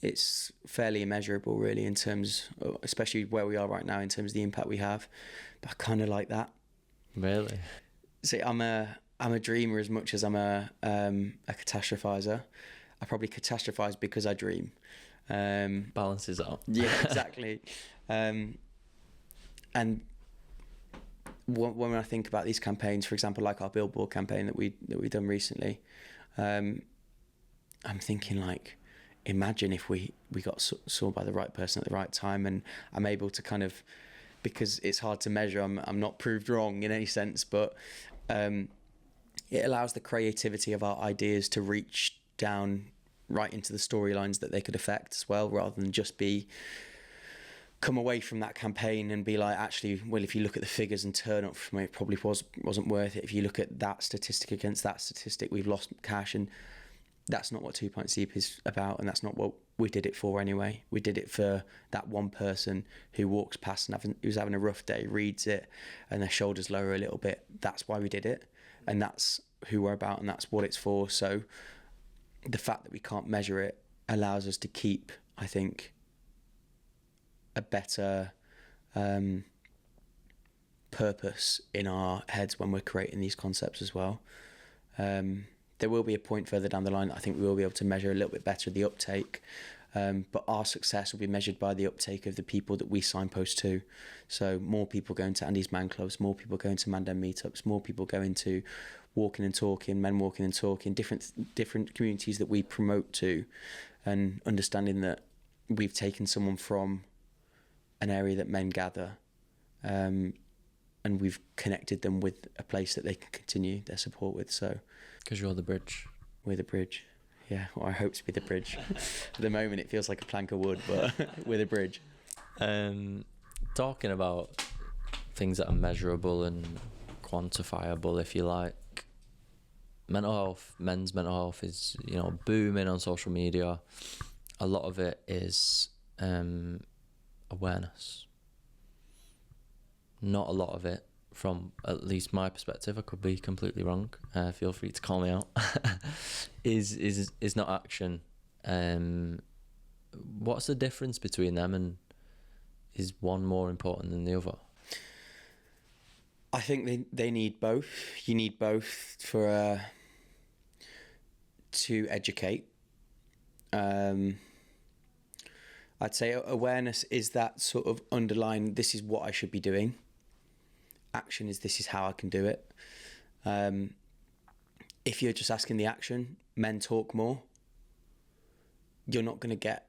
it's fairly immeasurable, really, in terms of, especially where we are right now, in terms of the impact we have. But I kind of like that. Really? See, I'm a dreamer as much as I'm a catastrophizer. I probably catastrophize because I dream. Balances out. Yeah, exactly. And when I think about these campaigns, for example, like our billboard campaign that we've done recently, I'm thinking, like, imagine if we got saw by the right person at the right time, and I'm able to kind of, because it's hard to measure, I'm not proved wrong in any sense, but it allows the creativity of our ideas to reach down right into the storylines that they could affect as well, rather than just come away from that campaign and be like, actually, well, if you look at the figures and turn up from it, it probably wasn't worth it. If you look at that statistic against that statistic, we've lost cash, and that's not what 2 Pints Deep is about, and that's not what we did it for anyway. We did it for that one person who walks past and who's having a rough day, reads it, and their shoulders lower a little bit. That's why we did it, and that's who we're about, and that's what it's for. So the fact that we can't measure it allows us to keep, I think, a better purpose in our heads when we're creating these concepts as well. There will be a point further down the line that I think we will be able to measure a little bit better the uptake, but our success will be measured by the uptake of the people that we signpost to. So more people going to Andy's Man Clubs, more people going to Mandem meetups, more people going to Walking and Talking, Men Walking and Talking, different communities that we promote to, and understanding that we've taken someone from an area that men gather, and we've connected them with a place that they can continue their support with. So, because you're the bridge. We're the bridge. Yeah, well, I hope to be the bridge. At the moment, it feels like a plank of wood, but we're the bridge. Talking about things that are measurable and quantifiable, if you like, men's mental health is, booming on social media. A lot of it is awareness. Not a lot of it, from at least my perspective, I could be completely wrong, feel free to call me out, is not action. What's the difference between them, and is one more important than the other? I think they need both. You need both for to educate. I'd say awareness is that sort of underlying, this is what I should be doing. Action is, this is how I can do it. If you're just asking the action, men talk more. You're not going to get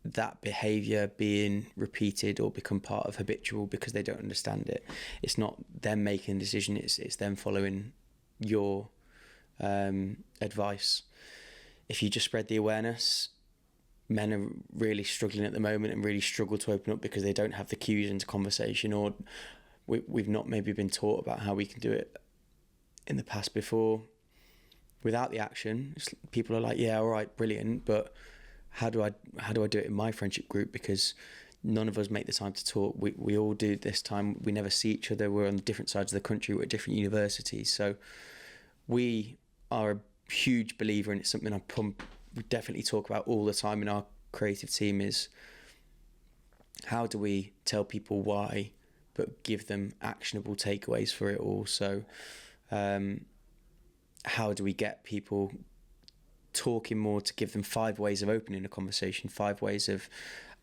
that behaviour being repeated or become part of habitual, because they don't understand it. It's not them making a decision, it's them following your advice. If you just spread the awareness, men are really struggling at the moment and really struggle to open up because they don't have the cues into conversation, or we've not maybe been taught about how we can do it in the past before. Without the action, people are like, yeah, all right, brilliant, but how do I do it in my friendship group? Because none of us make the time to talk. We all do this time. We never see each other. We're on different sides of the country. We're at different universities. So we are a huge believer, and it's something we definitely talk about all the time in our creative team, is how do we tell people why, but give them actionable takeaways for it all. So how do we get people talking more, to give them 5 ways of opening a conversation, 5 ways of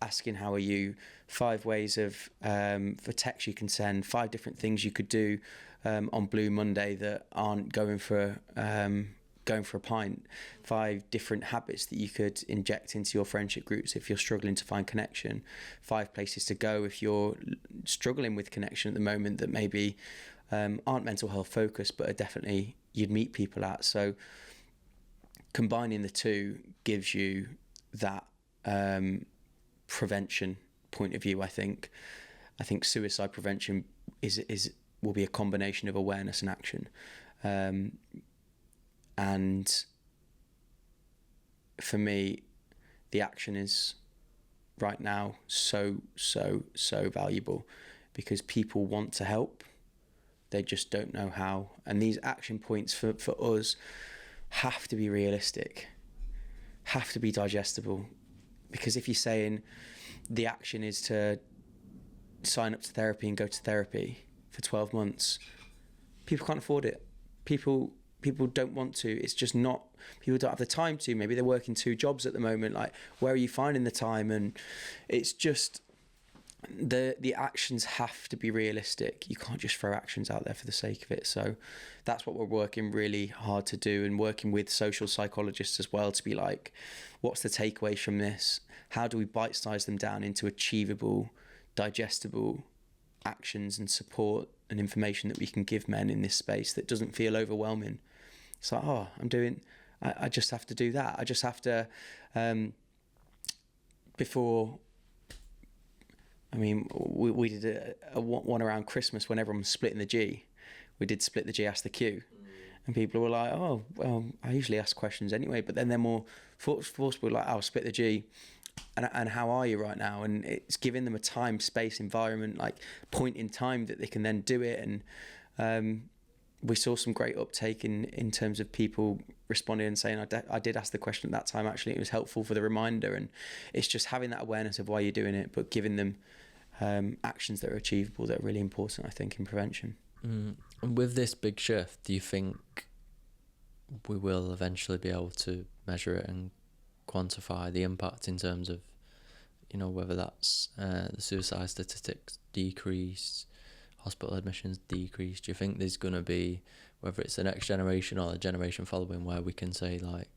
asking how are you, 5 ways of for text you can send, 5 different things you could do on Blue Monday that aren't going for a pint, 5 different habits that you could inject into your friendship groups if you're struggling to find connection, 5 places to go if you're struggling with connection at the moment that maybe aren't mental health focused but are definitely you'd meet people at. So combining the two gives you that prevention point of view. I think suicide prevention will be a combination of awareness and action, and for me the action is right now so valuable, because people want to help, they just don't know how. And these action points for us have to be realistic, have to be digestible. Because if you're saying the action is to sign up to therapy and go to therapy for 12 months, people can't afford it. People don't want to. It's just not, people don't have the time to. Maybe they're working 2 jobs at the moment. Like, where are you finding the time? And it's just, the actions have to be realistic. You can't just throw actions out there for the sake of it. So that's what we're working really hard to do, and working with social psychologists as well, to be like, what's the takeaways from this? How do we bite-size them down into achievable, digestible actions and support and information that we can give men in this space that doesn't feel overwhelming? It's like, oh, I just have to do that. I just have to, we did a one around Christmas when everyone was splitting the G. We did split the G, ask the Q. And people were like, oh, well, I usually ask questions anyway. But then they're more forceful, like, oh, split the G. And how are you right now? And it's giving them a time, space, environment, like point in time that they can then do it. And we saw some great uptake in terms of people responding and saying, I did ask the question at that time, actually. It was helpful for the reminder. And it's just having that awareness of why you're doing it, but giving them actions that are achievable, that are really important, I think, in prevention. And with this big shift, do you think we will eventually be able to measure it and quantify the impact in terms of, you know, whether that's the suicide statistics decrease, hospital admissions decrease? Do you think there's going to be, whether it's the next generation or the generation following, where we can say, like,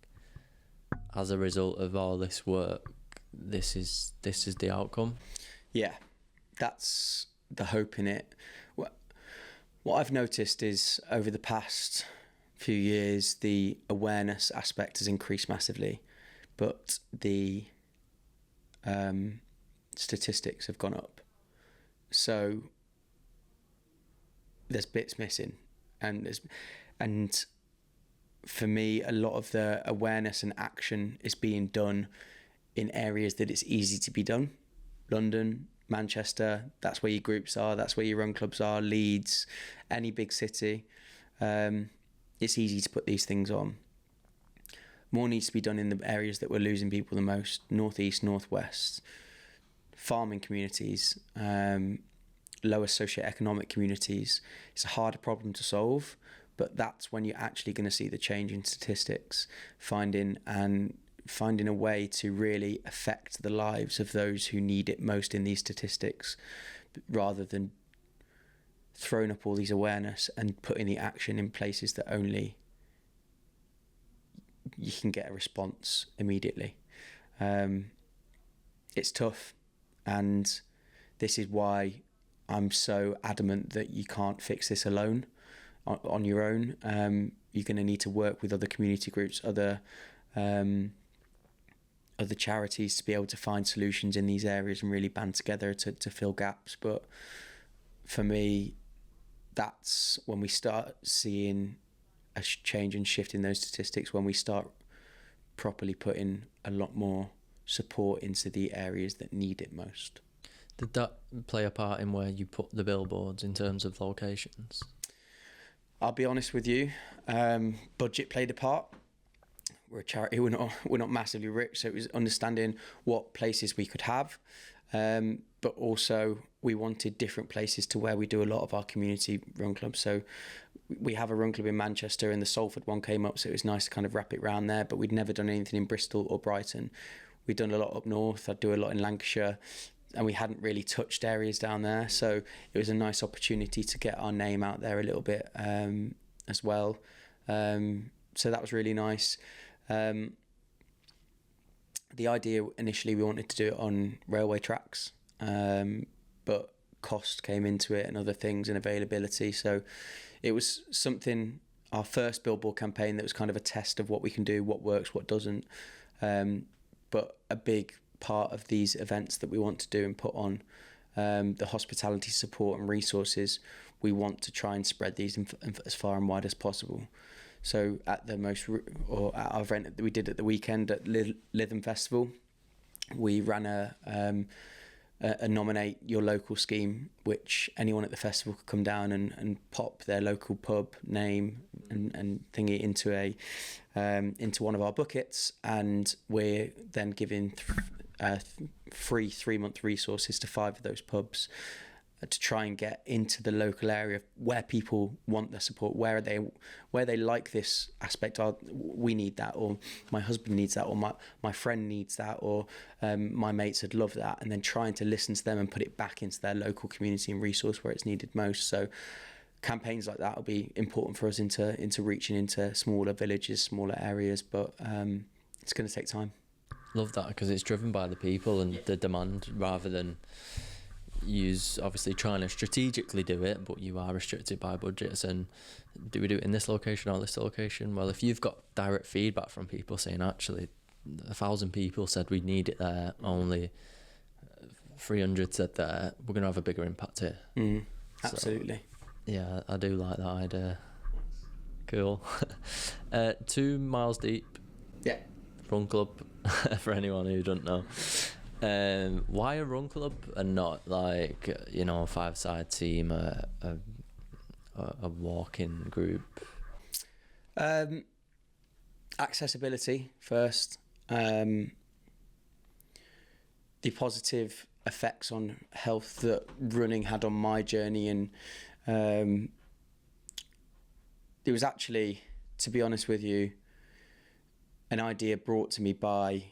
as a result of all this work, this is the outcome? Yeah, that's the hope in it. What I've noticed is over the past few years, the awareness aspect has increased massively, but the statistics have gone up. So there's bits missing, and for me, a lot of the awareness and action is being done in areas that it's easy to be done. London, Manchester, that's where your groups are, that's where your run clubs are, Leeds, any big city. It's easy to put these things on. More needs to be done in the areas that we're losing people the most: northeast, northwest, farming communities, lower socioeconomic communities. It's a harder problem to solve, but that's when you're actually going to see the change in statistics, finding a way to really affect the lives of those who need it most in these statistics, rather than throwing up all these awareness and putting the action in places that only you can get a response immediately. It's tough, and this is why I'm so adamant that you can't fix this alone, on your own. You're going to need to work with other community groups, other charities, to be able to find solutions in these areas and really band together to fill gaps. But for me, that's when we start seeing a change and shift in those statistics, when we start properly putting a lot more support into the areas that need it most. Did that play a part in where you put the billboards in terms of locations? I'll be honest with you, budget played a part. We're a charity, we're not massively rich, so it was understanding what places we could have. But also we wanted different places to where we do a lot of our community run clubs. So we have a run club in Manchester, and the Salford one came up, so it was nice to kind of wrap it around there. But we'd never done anything in Bristol or Brighton. We'd done a lot up north. I'd do a lot in Lancashire, and we hadn't really touched areas down there. So it was a nice opportunity to get our name out there a little bit as well. So that was really nice. The idea initially, we wanted to do it on railway tracks, but cost came into it and other things and availability. So it was something, our first billboard campaign, that was kind of a test of what we can do, what works, what doesn't. But a big part of these events that we want to do and put on, the hospitality support and resources, we want to try and spread these as far and wide as possible. So at the at our event that we did at the weekend at Lytham Festival, we ran a nominate your local scheme, which anyone at the festival could come down and pop their local pub name and thingy into one of our buckets, and we're then giving free 3-month resources to 5 of those pubs to try and get into the local area where people want the support, where they like this aspect. We need that, or my husband needs that, or my friend needs that, or my mates would love that, and then trying to listen to them and put it back into their local community and resource where it's needed most. So campaigns like that will be important for us into reaching into smaller villages, smaller areas, but it's going to take time. Love that, because it's driven by the people and the demand, rather than use obviously trying to strategically do it, but you are restricted by budgets. And do we do it in this location or this location? Well, if you've got direct feedback from people saying, actually 1,000 people said we need it there, only 300 said there, we're going to have a bigger impact here. Absolutely. So, yeah, I do like that idea. Cool. 2 Miles Deep. Yeah. Run club, for anyone who doesn't know. Why a run club and not like, a 5-side team, a walking group? Accessibility first. The positive effects on health that running had on my journey, and it was actually, to be honest with you, an idea brought to me by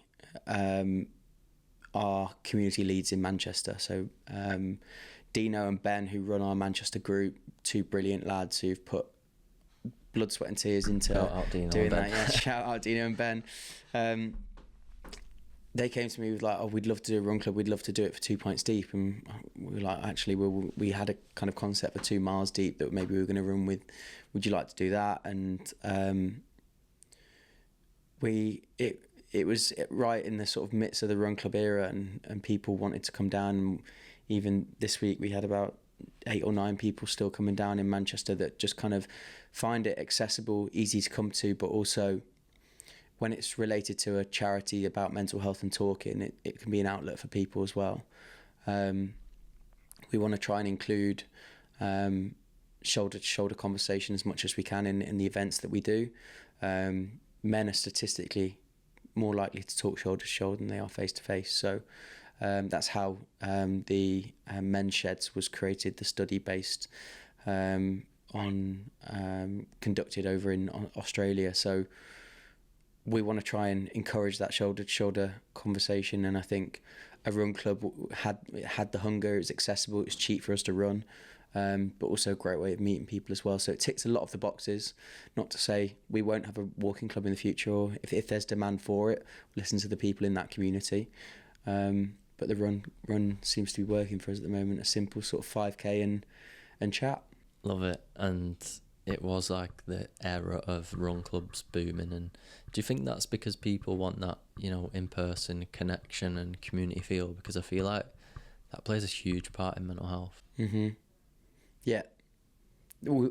our community leads in Manchester. So Dino and Ben, who run our Manchester group, 2 brilliant lads who've put blood, sweat and tears into doing that. Yeah, shout out Dino and Ben. They came to me with like, we'd love to do a run club, we'd love to do it for 2 Pints Deep. And we were like, actually, we had a kind of concept for 2 Miles Deep that maybe we were going to run with. Would you like to do that? And it was right in the sort of midst of the run club era, and people wanted to come down. And even this week we had about 8 or 9 people still coming down in Manchester that just kind of find it accessible, easy to come to, but also when it's related to a charity about mental health and talking, it can be an outlet for people as well. We want to try and include shoulder-to-shoulder conversation as much as we can in the events that we do. Men are statistically more likely to talk shoulder to shoulder than they are face to face. So that's how the men's sheds was created, the study based on conducted over in Australia. So we want to try and encourage that shoulder to shoulder conversation. And I think a run club had the hunger, it was accessible, it was cheap for us to run. But also a great way of meeting people as well. So it ticks a lot of the boxes. Not to say we won't have a walking club in the future, or if there's demand for it, listen to the people in that community. But the run seems to be working for us at the moment. A simple sort of 5K and chat. Love it. And it was like the era of run clubs booming. And do you think that's because people want that, in-person connection and community feel? Because I feel like that plays a huge part in mental health. Mm-hmm. Yeah, we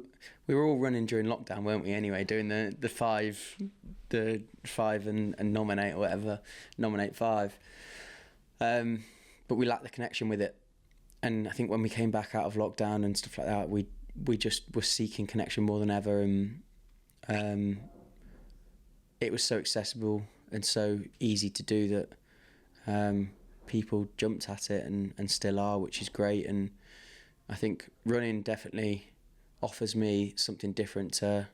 were all running during lockdown, weren't we? Anyway, doing the five and nominate or whatever, nominate 5. But we lacked the connection with it, and I think when we came back out of lockdown and stuff like that, we just were seeking connection more than ever, and it was so accessible and so easy to do that people jumped at it and still are, which is great. And I think running definitely offers me something different to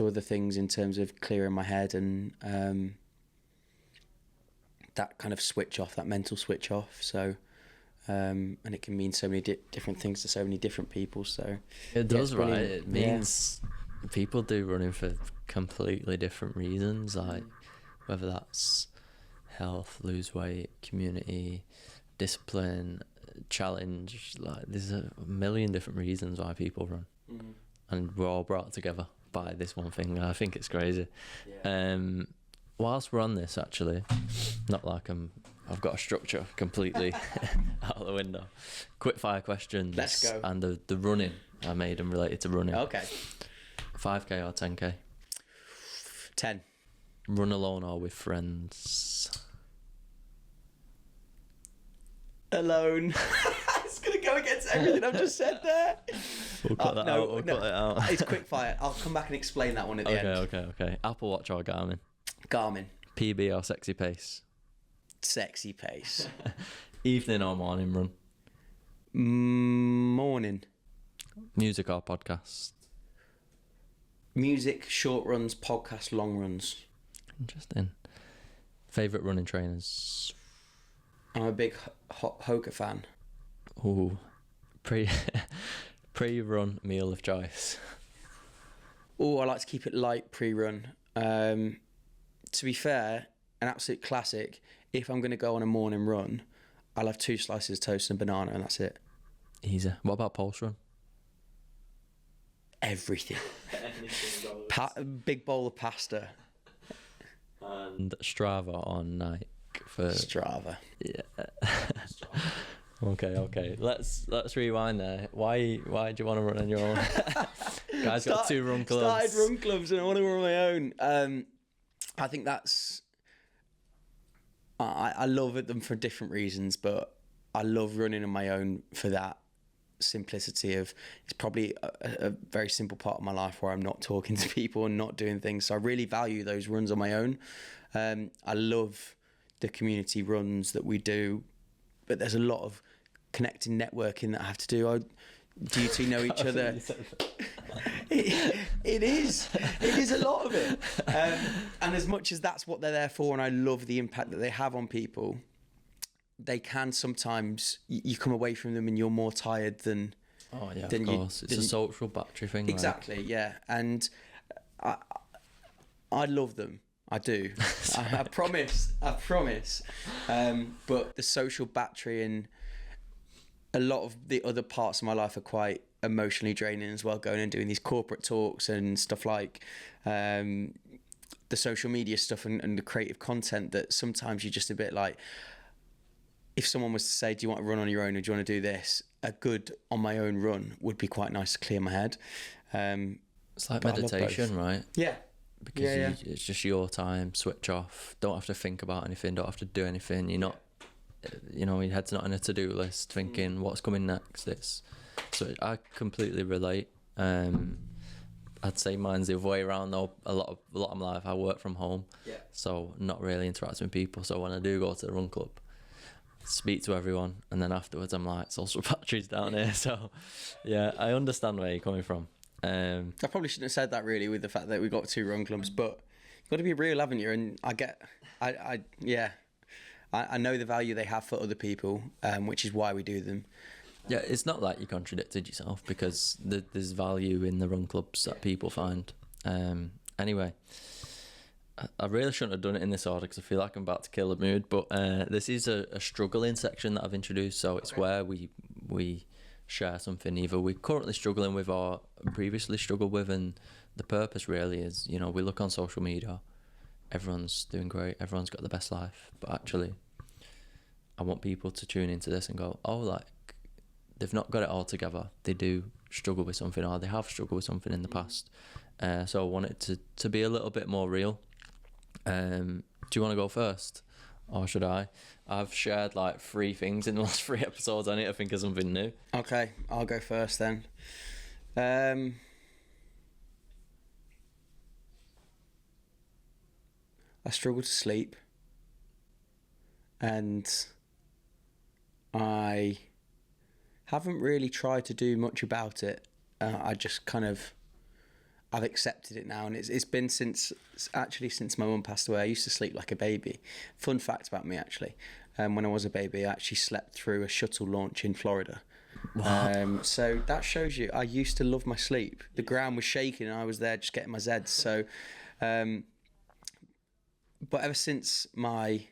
other things in terms of clearing my head and that kind of switch off, that mental switch off. So and it can mean so many different things to so many different people. So it does, right? It means people do running for completely different reasons, like whether that's health, lose weight, community, discipline, challenge. Like there's a million different reasons why people run, and we're all brought together by this one thing. I think it's crazy. Whilst we're on this, actually, not like I've got a structure completely out of the window. Quick fire questions. Let's go. And the running, I made them related to running. Okay. 5k or 10k? 10. Run alone or with friends? Alone. It's going to go against everything I've just said there. We'll cut that out. We'll cut it out. It's quick fire. I'll come back and explain that one at the end. Okay. Apple Watch or Garmin? Garmin. PB or Sexy Pace? Sexy Pace. Evening or morning run? Morning. Music or podcast? Music, short runs, podcast, long runs. Interesting. Favourite running trainers? I'm a big Hoka fan. Ooh. Pre-run meal of choice? Oh, I like to keep it light pre-run. To be fair, an absolute classic, if I'm going to go on a morning run, I'll have 2 slices of toast and banana and that's it. Easy. What about post-run? Everything. Big bowl of pasta. And Strava on Nike for Strava. Yeah. Okay. Let's rewind there. Why do you want to run on your own? Guys got 2 run clubs. Started run clubs and I want to run on my own. I think that's. I love them for different reasons, but I love running on my own for that simplicity of it's probably a very simple part of my life where I'm not talking to people and not doing things. So I really value those runs on my own. I love the community runs that we do, but there's a lot of connecting, networking that I have to do. Do you two know each other? It is a lot of it. And as much as that's what they're there for, and I love the impact that they have on people, they can sometimes, you come away from them and you're more tired than... Oh yeah, of course. It's a social battery thing. Exactly, like. Yeah. And I love them. I do. I promise. But the social battery and a lot of the other parts of my life are quite emotionally draining as well, going and doing these corporate talks and stuff like the social media stuff and the creative content that sometimes you're just a bit like, if someone was to say, do you want to run on your own or do you want to do this? A good on my own run would be quite nice to clear my head. It's like meditation, right? Yeah. Because it's just your time, switch off, don't have to think about anything, don't have to do anything. You're not, your head's not on a to-do list thinking what's coming next. So I completely relate. I'd say mine's the other way around though. A lot of my life I work from home, so not really interacting with people. So when I do go to the run club, speak to everyone, and then afterwards I'm like, social batteries down here. So yeah, I understand where you're coming from. I probably shouldn't have said that really with the fact that we've got 2 run clubs, but you've got to be real, haven't you? And I know the value they have for other people, which is why we do them. Yeah, it's not like you contradicted yourself because there's value in the run clubs that people find. Anyway, I really shouldn't have done it in this order because I feel like I'm about to kill the mood, but this is a struggling section that I've introduced, so it's where we share something either we're currently struggling with or previously struggled with, and the purpose really is, we look on social media, everyone's doing great, everyone's got the best life, but actually I want people to tune into this and go, oh, like, they've not got it all together, they do struggle with something, or they have struggled with something in the past. So I want it to be a little bit more real. Do you want to go first, or should I? I've shared like 3 things in the last 3 episodes. I need to think of something new. Okay, I'll go first then. I struggle to sleep. and I haven't really tried to do much about it. I just kind of, I've accepted it now, and it's been since my mum passed away. I used to sleep like a baby. Fun fact about me, actually, when I was a baby, I actually slept through a shuttle launch in Florida. Wow. So that shows you, I used to love my sleep. The ground was shaking and I was there just getting my Zeds. So, but ever since my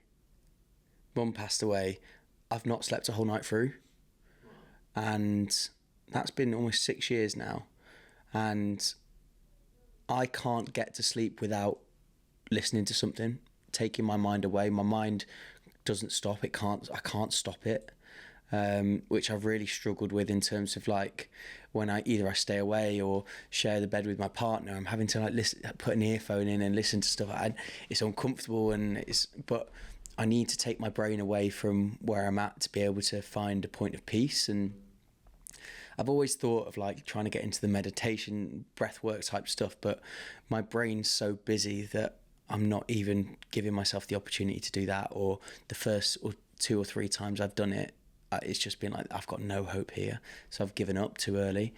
mum passed away, I've not slept a whole night through. And that's been almost 6 years now. And I can't get to sleep without listening to something, taking my mind away. My mind doesn't stop. I can't stop it. Which I've really struggled with in terms of like when I stay away or share the bed with my partner, I'm having to like put an earphone in and listen to stuff, and it's uncomfortable, but I need to take my brain away from where I'm at to be able to find a point of peace. And I've always thought of like trying to get into the meditation, breath work type stuff, but my brain's so busy that I'm not even giving myself the opportunity to do that. Or the first or 2 or 3 times I've done it, it's just been like, I've got no hope here. So I've given up too early.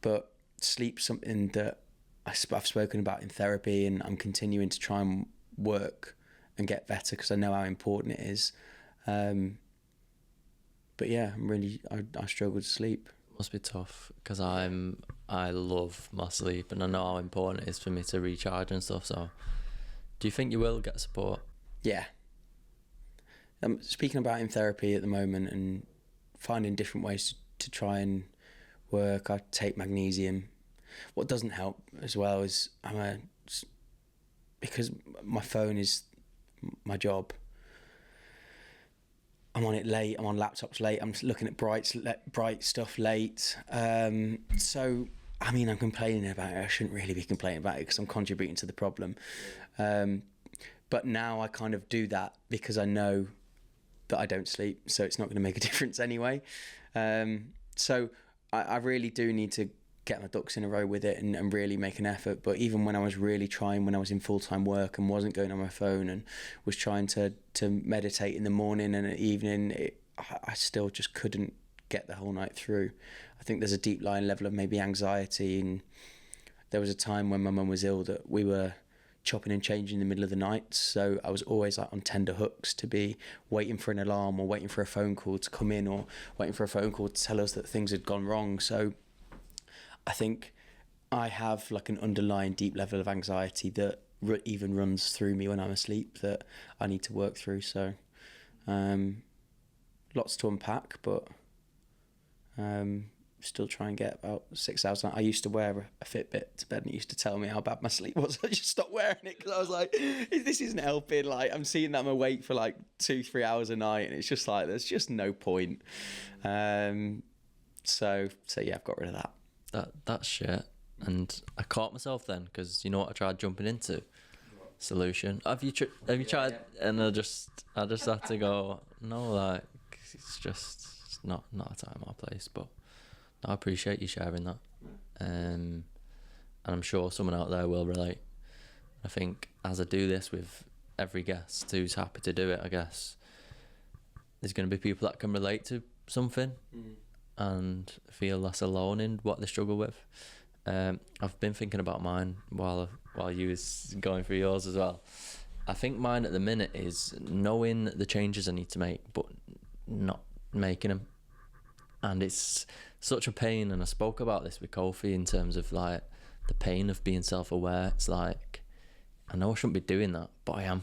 But sleep's something that I've spoken about in therapy, and I'm continuing to try and work and get better because I know how important it is. But yeah, I struggle to sleep. Must be tough because I love my sleep, and I know how important it is for me to recharge and stuff. So do you think you will get support? Yeah. I'm speaking about in therapy at the moment and finding different ways to try and work. I take magnesium. What doesn't help as well is because my phone is my job. I'm on it late. I'm on laptops late. I'm looking at bright stuff late. So I mean, I'm complaining about it. I shouldn't really be complaining about it because I'm contributing to the problem. But now I kind of do that because I know that I don't sleep, so it's not going to make a difference anyway. So I really do need to get my ducks in a row with it and really make an effort. But even when I was really trying, when I was in full-time work and wasn't going on my phone and was trying to meditate in the morning and at evening, I still just couldn't get the whole night through. I think there's a deep lying level of maybe anxiety, and there was a time when my mum was ill that we were chopping and changing in the middle of the night, so I was always like on tender hooks to be waiting for an alarm or waiting for a phone call to come in or waiting for a phone call to tell us that things had gone wrong. So I think I have like an underlying deep level of anxiety that even runs through me when I'm asleep that I need to work through. So lots to unpack, but still try and get about 6 hours. I used to wear a Fitbit to bed and it used to tell me how bad my sleep was. I just stopped wearing it because I was like, this isn't helping. Like, I'm seeing that I'm awake for like 2-3 hours a night, and it's just like, there's just no point. So yeah, I've got rid of that. That's shit. And I caught myself then because you know what I tried jumping into? Solution. Have you tried? Yeah. And I just had to go, no, like, it's not a time or place. But I appreciate you sharing that. And I'm sure someone out there will relate. I think as I do this with every guest who's happy to do it, I guess there's going to be people that can relate to something and feel less alone in what they struggle with. I've been thinking about mine while you was going through yours as well. I think mine at the minute is knowing the changes I need to make but not making them. And it's such a pain, and I spoke about this with Kofi in terms of like the pain of being self-aware. It's like, I know I shouldn't be doing that, but I am.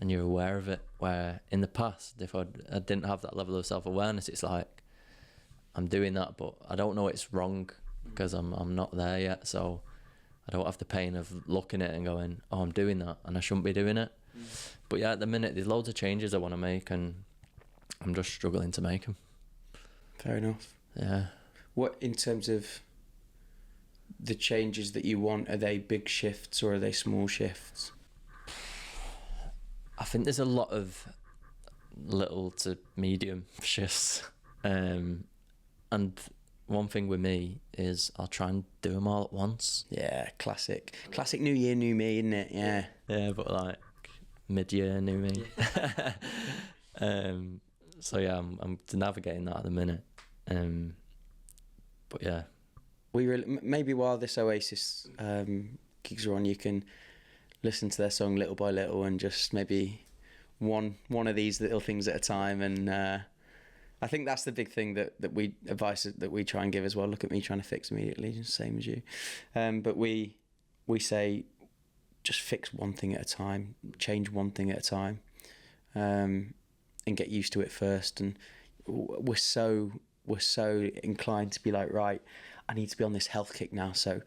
And you're aware of it, where in the past, if I didn't have that level of self-awareness, it's like I'm doing that, but I don't know it's wrong because I'm not there yet. So I don't have the pain of looking at it and going, oh, I'm doing that and I shouldn't be doing it. But yeah, at the minute there's loads of changes I want to make and I'm just struggling to make them. Fair enough. Yeah. What, in terms of the changes that you want, are they big shifts or are they small shifts? I think there's a lot of little to medium shifts. And one thing with me is I'll try and do them all at once. Yeah, classic new year, new me, isn't it? Yeah. Yeah, but like mid-year, new me. So yeah, I'm navigating that at the minute. But yeah, maybe while this Oasis gigs are on, you can listen to their song little by little and just maybe one of these little things at a time. And I think that's the big thing that we advice that we try and give as well. Look at me trying to fix immediately, just same as you. But we say just fix one thing at a time, change one thing at a time, and get used to it first. And we're so inclined to be like, right, I need to be on this health kick now, so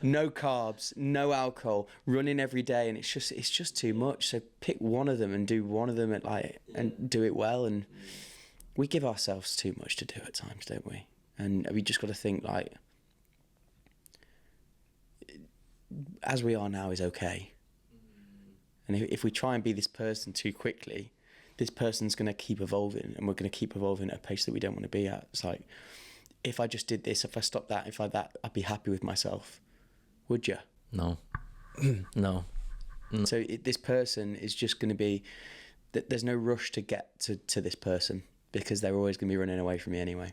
no carbs, no alcohol, running every day, and it's just too much. So pick one of them and do one of them and do it well. And we give ourselves too much to do at times, don't we? And we just got to think like, as we are now is okay. And if we try and be this person too quickly, this person's going to keep evolving, and we're going to keep evolving at a pace that we don't want to be at. It's like, if I just did this, if I stopped that, if I that, I'd be happy with myself. Would you? No. No. So this person is just going to be, there's no rush to get to this person, because they're always going to be running away from me anyway.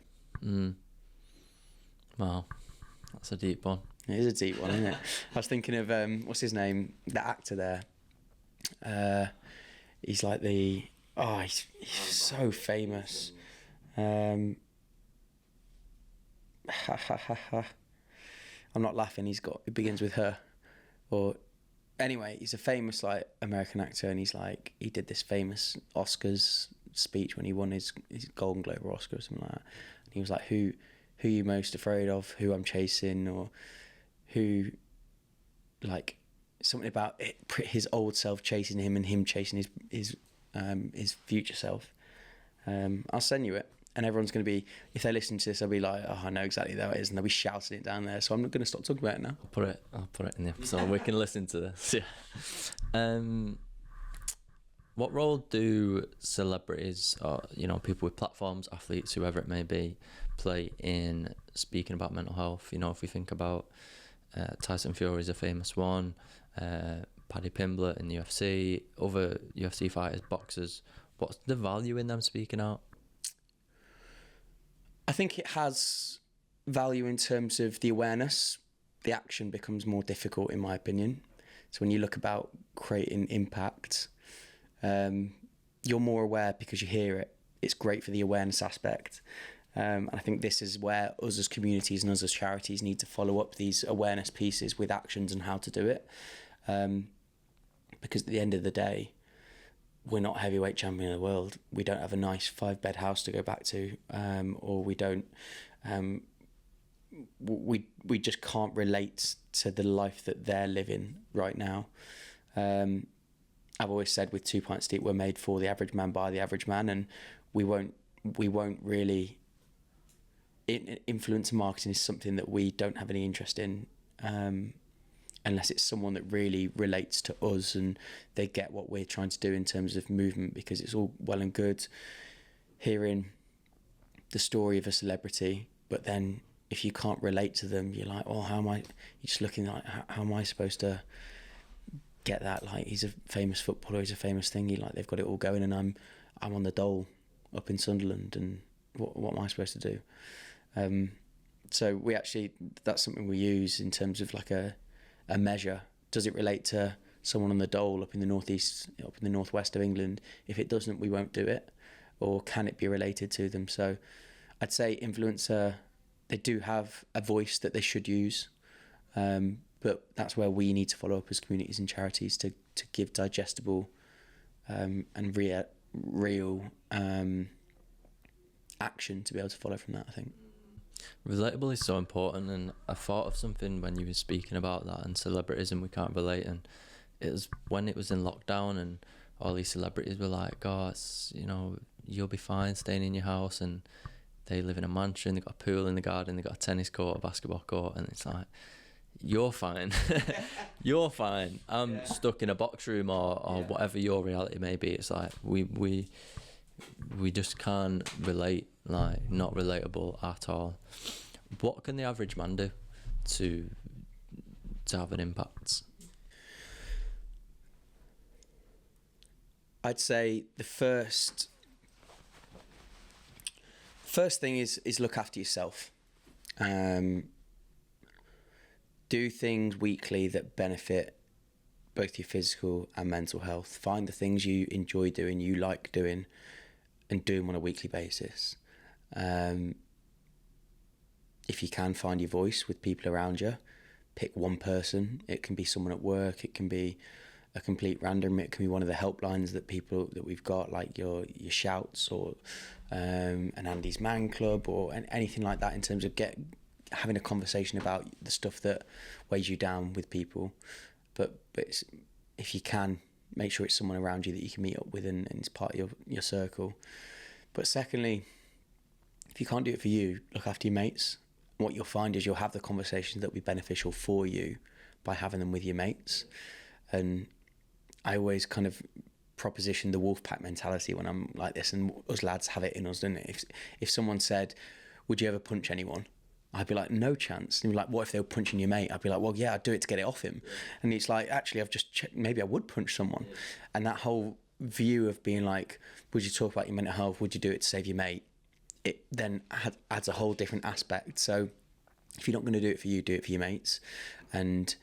Wow. That's a deep one. It is a deep one, isn't it? I was thinking of, what's his name? The actor there. He's like he's so famous. I'm not laughing. It begins with her. Or anyway, he's a famous like American actor, and he did this famous Oscars speech when he won his Golden Globe or Oscar or something like that. And he was like, who are you most afraid of? Who I'm chasing, or who, like, something about it, his old self chasing him and him chasing his future self. I'll send you it, and everyone's going to be, if they listen to this, they'll be like, oh, I know exactly how it is, and they'll be shouting it down there. So I'm not going to stop talking about it now. I'll put it in the episode. We can listen to this. Yeah. What role do celebrities, or people with platforms, athletes, whoever it may be, play in speaking about mental health? If we think about Tyson Fury is a famous one, Paddy Pimblett in the UFC, other UFC fighters, boxers. What's the value in them speaking out? I think it has value in terms of the awareness. The action becomes more difficult, in my opinion. So when you look about creating impact, you're more aware because you hear it. It's great for the awareness aspect. And I think this is where us as communities and us as charities need to follow up these awareness pieces with actions and how to do it. Because at the end of the day, we're not heavyweight champion of the world. We don't have a nice 5-bed house to go back to, or we don't. We just can't relate to the life that they're living right now. I've always said with 2 Pints Deep, we're made for the average man by the average man, and we won't really. Influencer marketing is something that we don't have any interest in, unless it's someone that really relates to us and they get what we're trying to do in terms of movement. Because it's all well and good hearing the story of a celebrity, but then if you can't relate to them, you're like, oh, how am I? You're just looking like, how am I supposed to get that? Like, he's a famous footballer, he's a famous thingy, like they've got it all going, and I'm on the dole up in Sunderland, and what am I supposed to do? So that's something we use in terms of like a measure. Does it relate to someone on the dole up in the northeast, up in the northwest of England? If it doesn't, we won't do it. Or can it be related to them? So I'd say influencer, they do have a voice that they should use, but that's where we need to follow up as communities and charities to give digestible and real action to be able to follow from that, I think. Relatable is so important, and I thought of something when you were speaking about that and celebrities and we can't relate, and it was when it was in lockdown and all these celebrities were like, oh, you'll be fine staying in your house, and they live in a mansion, they've got a pool in the garden, they've got a tennis court, a basketball court, and it's like, you're fine. You're fine. I'm stuck in a box room or whatever your reality may be. It's like we just can't relate, like not relatable at all. What can the average man do to have an impact? I'd say the first thing is look after yourself. Do things weekly that benefit both your physical and mental health. Find the things you enjoy doing, you like doing, and do them on a weekly basis. If you can, find your voice with people around you. Pick one person. It can be someone at work. It can be a complete random. It can be one of the helplines that we've got, like your shouts, or an Andy's Man Club, or anything like that, in terms of having a conversation about the stuff that weighs you down with people. But if you can, make sure it's someone around you that you can meet up with and it's part of your circle. But secondly, if you can't do it for you, look after your mates. What you'll find is you'll have the conversations that will be beneficial for you by having them with your mates. And I always kind of proposition the wolf pack mentality when I'm like this, and us lads have it in us, don't it? If someone said, would you ever punch anyone? I'd be like, no chance. And you're like, what if they were punching your mate? I'd be like, well, yeah, I'd do it to get it off him. Yeah. And it's like, actually, I've just checked, maybe I would punch someone. Yeah. And that whole view of being like, would you talk about your mental health? Would you do it to save your mate? It then adds a whole different aspect. So if you're not going to do it for you, do it for your mates. And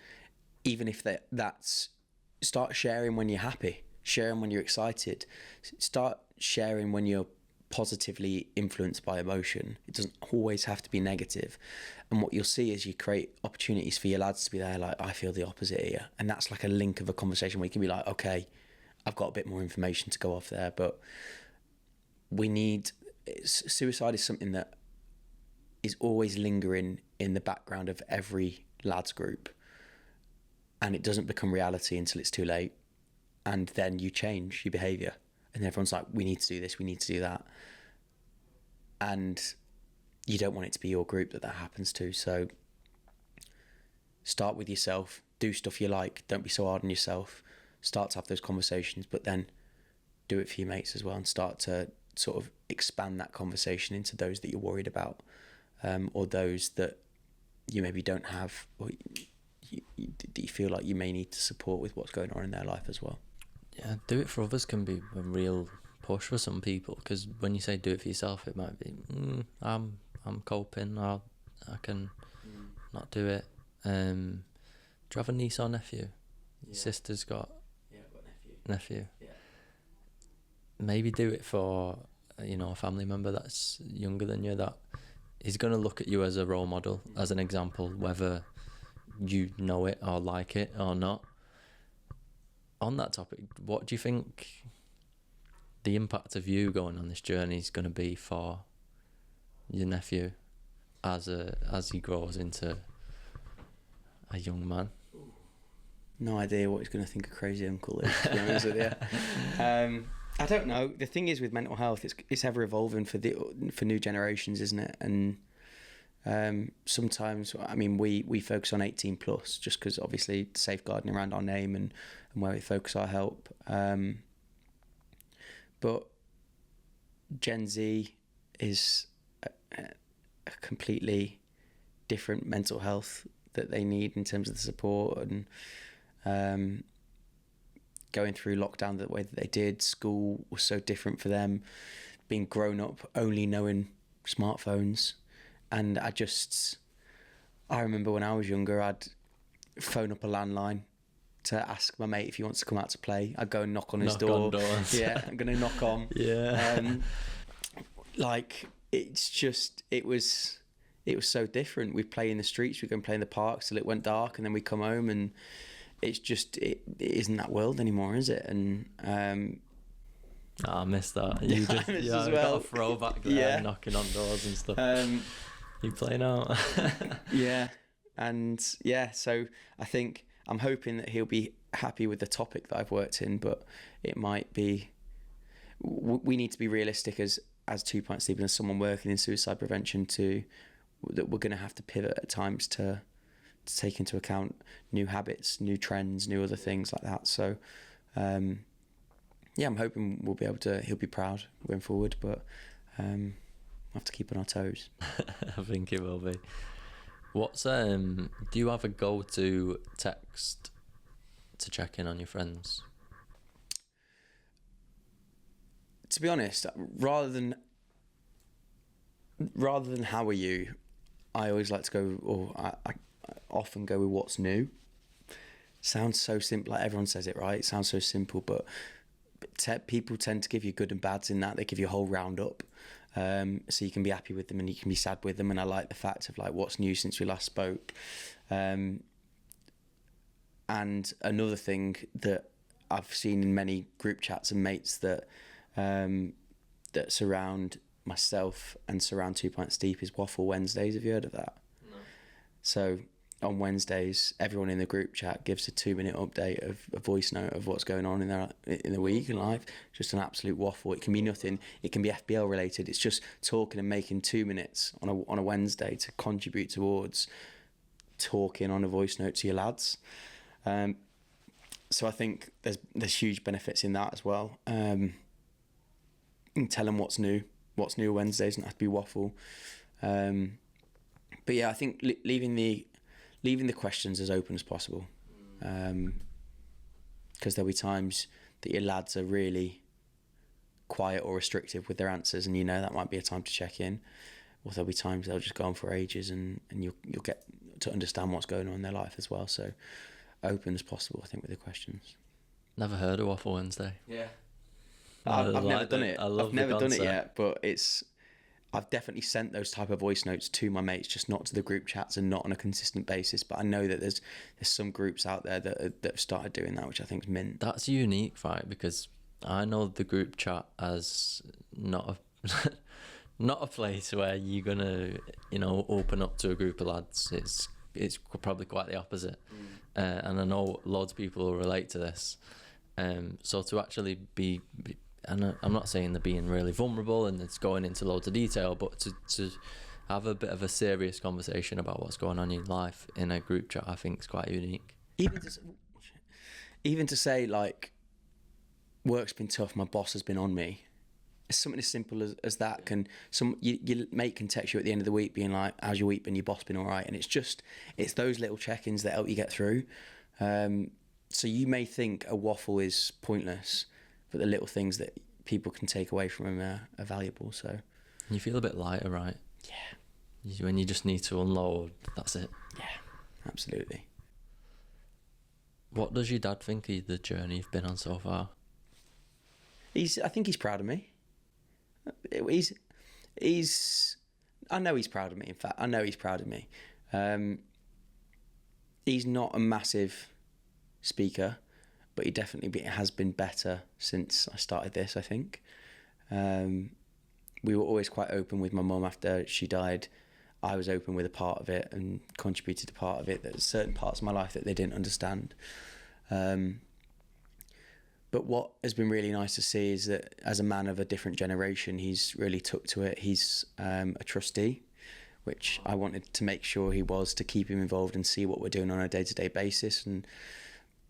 even if that's, start sharing when you're happy, sharing when you're excited, start sharing when you're positively influenced by emotion. It doesn't always have to be negative. And what you'll see is you create opportunities for your lads to be there, like, I feel the opposite here. And that's like a link of a conversation where you can be like, okay, I've got a bit more information to go off there. But suicide is something that is always lingering in the background of every lads group, and it doesn't become reality until it's too late. And then you change your behaviour, and everyone's like, we need to do this, we need to do that. And you don't want it to be your group that happens to. So start with yourself, do stuff you like, don't be so hard on yourself, start to have those conversations, but then do it for your mates as well, and start to sort of expand that conversation into those that you're worried about, or those that you maybe don't have, or you feel like you may need to support with what's going on in their life as well. Yeah, do it for others can be a real push for some people, because when you say do it for yourself, it might be, I'm coping, I can not do it. Do you have a niece or nephew? Your sister's got... Yeah, I've got a nephew. Yeah. Maybe do it for, a family member that's younger than you, that is going to look at you as a role model, as an example, whether you know it or like it or not. On that topic, what do you think the impact of you going on this journey is going to be for your nephew as he grows into a young man? No idea what he's going to think a crazy uncle is, to be honest with you. I don't know. The thing is with mental health, it's ever evolving for new generations, isn't it? And sometimes, I mean, we focus on 18 plus just because obviously safeguarding around our name and where we focus our help. But Gen Z is a completely different mental health that they need in terms of the support, and going through lockdown the way that they did. School was so different for them, being grown up only knowing smartphones. And I remember when I was younger, I'd phone up a landline to ask my mate if he wants to come out to play. I'd go and knock on his door. Yeah, I'm going to knock on. Yeah. It was so different. We'd play in the streets, we'd go and play in the parks till it went dark, and then we'd come home, and it isn't that world anymore, is it? And I miss that. You just got a throwback there, knocking on doors and stuff. You playing out? Yeah, and so I think I'm hoping that he'll be happy with the topic that I've worked in, but it might be, we need to be realistic as 2 Pints Deep and as someone working in suicide prevention that we're going to have to pivot at times to take into account new habits, new trends, new other things like that. So I'm hoping he'll be proud going forward, but we'll have to keep on our toes. I think it will be. Do you have a go-to text to check in on your friends? to be honest, rather than how are you, I always like to go, or I often go with what's new. Sounds so simple, like everyone says it, right? It sounds so simple, but people tend to give you good and bads in that. They give you a whole roundup, so you can be happy with them and you can be sad with them. And I like the fact of like what's new since we last spoke. And another thing that I've seen in many group chats and mates that that surround myself and surround 2 Pints Deep is Waffle Wednesdays. Have you heard of that? No. So on Wednesdays, everyone in the group chat gives a 2-minute update of a voice note of what's going on in the week and life. Just an absolute waffle. It can be nothing. It can be FBL related. It's just talking and making 2 minutes on a Wednesday to contribute towards talking on a voice note to your lads. So I think there's huge benefits in that as well. And tell them what's new. What's new Wednesdays doesn't have to be waffle. But yeah, I think leaving the questions as open as possible, because there'll be times that your lads are really quiet or restrictive with their answers, and that might be a time to check in. Or there'll be times they'll just go on for ages, and you'll get to understand what's going on in their life as well. So open as possible, I think, with the questions. Never heard of Waffle Wednesday. Yeah, I've never done it. I've never done it yet, but I've definitely sent those type of voice notes to my mates, just not to the group chats and not on a consistent basis. But I know that there's some groups out there that have started doing that, which I think is mint. That's unique, right? Because I know the group chat as not a place where you're gonna open up to a group of lads. It's probably quite the opposite, and I know loads of people will relate to this. So to actually be and I'm not saying they're being really vulnerable and it's going into loads of detail, but to have a bit of a serious conversation about what's going on in your life in a group chat, I think is quite unique. Even to say, like, work's been tough, my boss has been on me. It's something as simple as that. Your mate can text you at the end of the week being like, how's your week been, your boss been all right? And it's those little check-ins that help you get through. So you may think a waffle is pointless, but the little things that people can take away from them are valuable. So you feel a bit lighter, right? Yeah. When you just need to unload, that's it. Yeah, absolutely. What does your dad think of the journey you've been on so far? I think he's proud of me. I know he's proud of me. In fact, I know he's proud of me. He's not a massive speaker, but he definitely has been better since I started this, I think. We were always quite open with my mum after she died. I was open with a part of it and contributed to part of it. There's certain parts of my life that they didn't understand. But what has been really nice to see is that as a man of a different generation, he's really took to it. He's a trustee, which I wanted to make sure he was, to keep him involved and see what we're doing on a day-to-day basis. And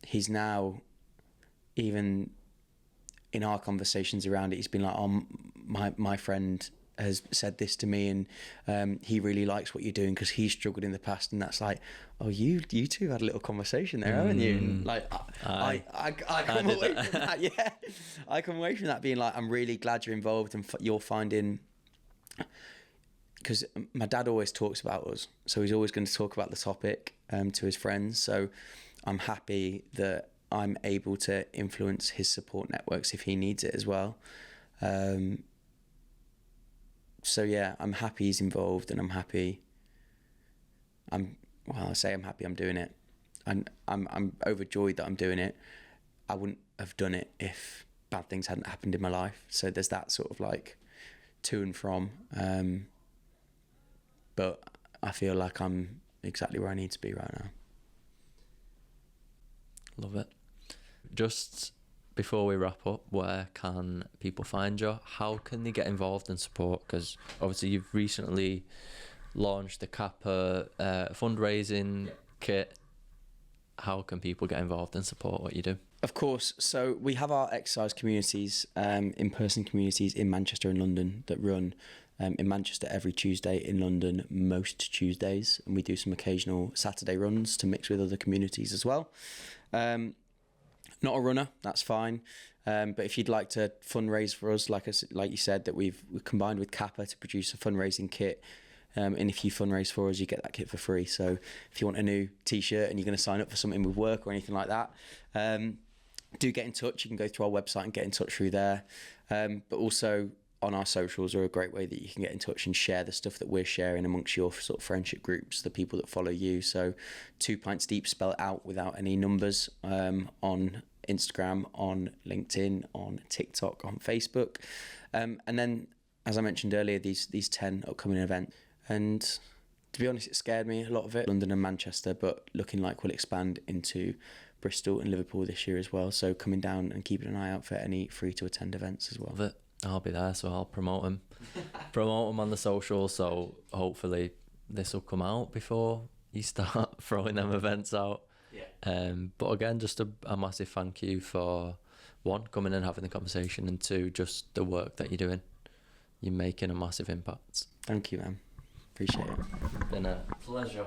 he's now, even in our conversations around it, he's been like, oh, my friend has said this to me, and he really likes what you're doing because he's struggled in the past. And that's like, oh, you two had a little conversation there, haven't you? And like, I come away from that. Yeah, I come away from that being like, I'm really glad you're involved and you're finding, because my dad always talks about us, so he's always going to talk about the topic to his friends. So I'm happy that I'm able to influence his support networks if he needs it as well. So yeah, I'm happy he's involved, and I'm happy I'm doing it. I'm overjoyed that I'm doing it. I wouldn't have done it if bad things hadn't happened in my life. So there's that sort of like to and from. But I feel like I'm exactly where I need to be right now. Love it. Just before we wrap up, where can people find you? How can they get involved and support? Because obviously you've recently launched the Kappa fundraising kit. How can people get involved and support what you do? Of course. So we have our exercise communities, in-person communities in Manchester and London that run in Manchester every Tuesday, in London most Tuesdays. And we do some occasional Saturday runs to mix with other communities as well. Not a runner, that's fine. But if you'd like to fundraise for us, like you said, that we've combined with Kappa to produce a fundraising kit. And if you fundraise for us, you get that kit for free. So if you want a new t-shirt and you're going to sign up for something with work or anything like that, do get in touch. You can go through our website and get in touch through there. But also on our socials are a great way that you can get in touch and share the stuff that we're sharing amongst your sort of friendship groups, the people that follow you. So 2 Pints Deep, spell it out without any numbers, on Instagram, on LinkedIn, on TikTok, on Facebook. And then, as I mentioned earlier, these 10 upcoming events. And to be honest, it scared me, a lot of it, London and Manchester, but looking like we'll expand into Bristol and Liverpool this year as well. So coming down and keeping an eye out for any free to attend events as well. But I'll be there, so I'll promote them on the social. So hopefully this will come out before you start throwing them events out. Yeah. But again, just a massive thank you for, one, coming and having the conversation, and two, just the work that you're doing. You're making a massive impact. Thank you, man. Appreciate it. Been a pleasure.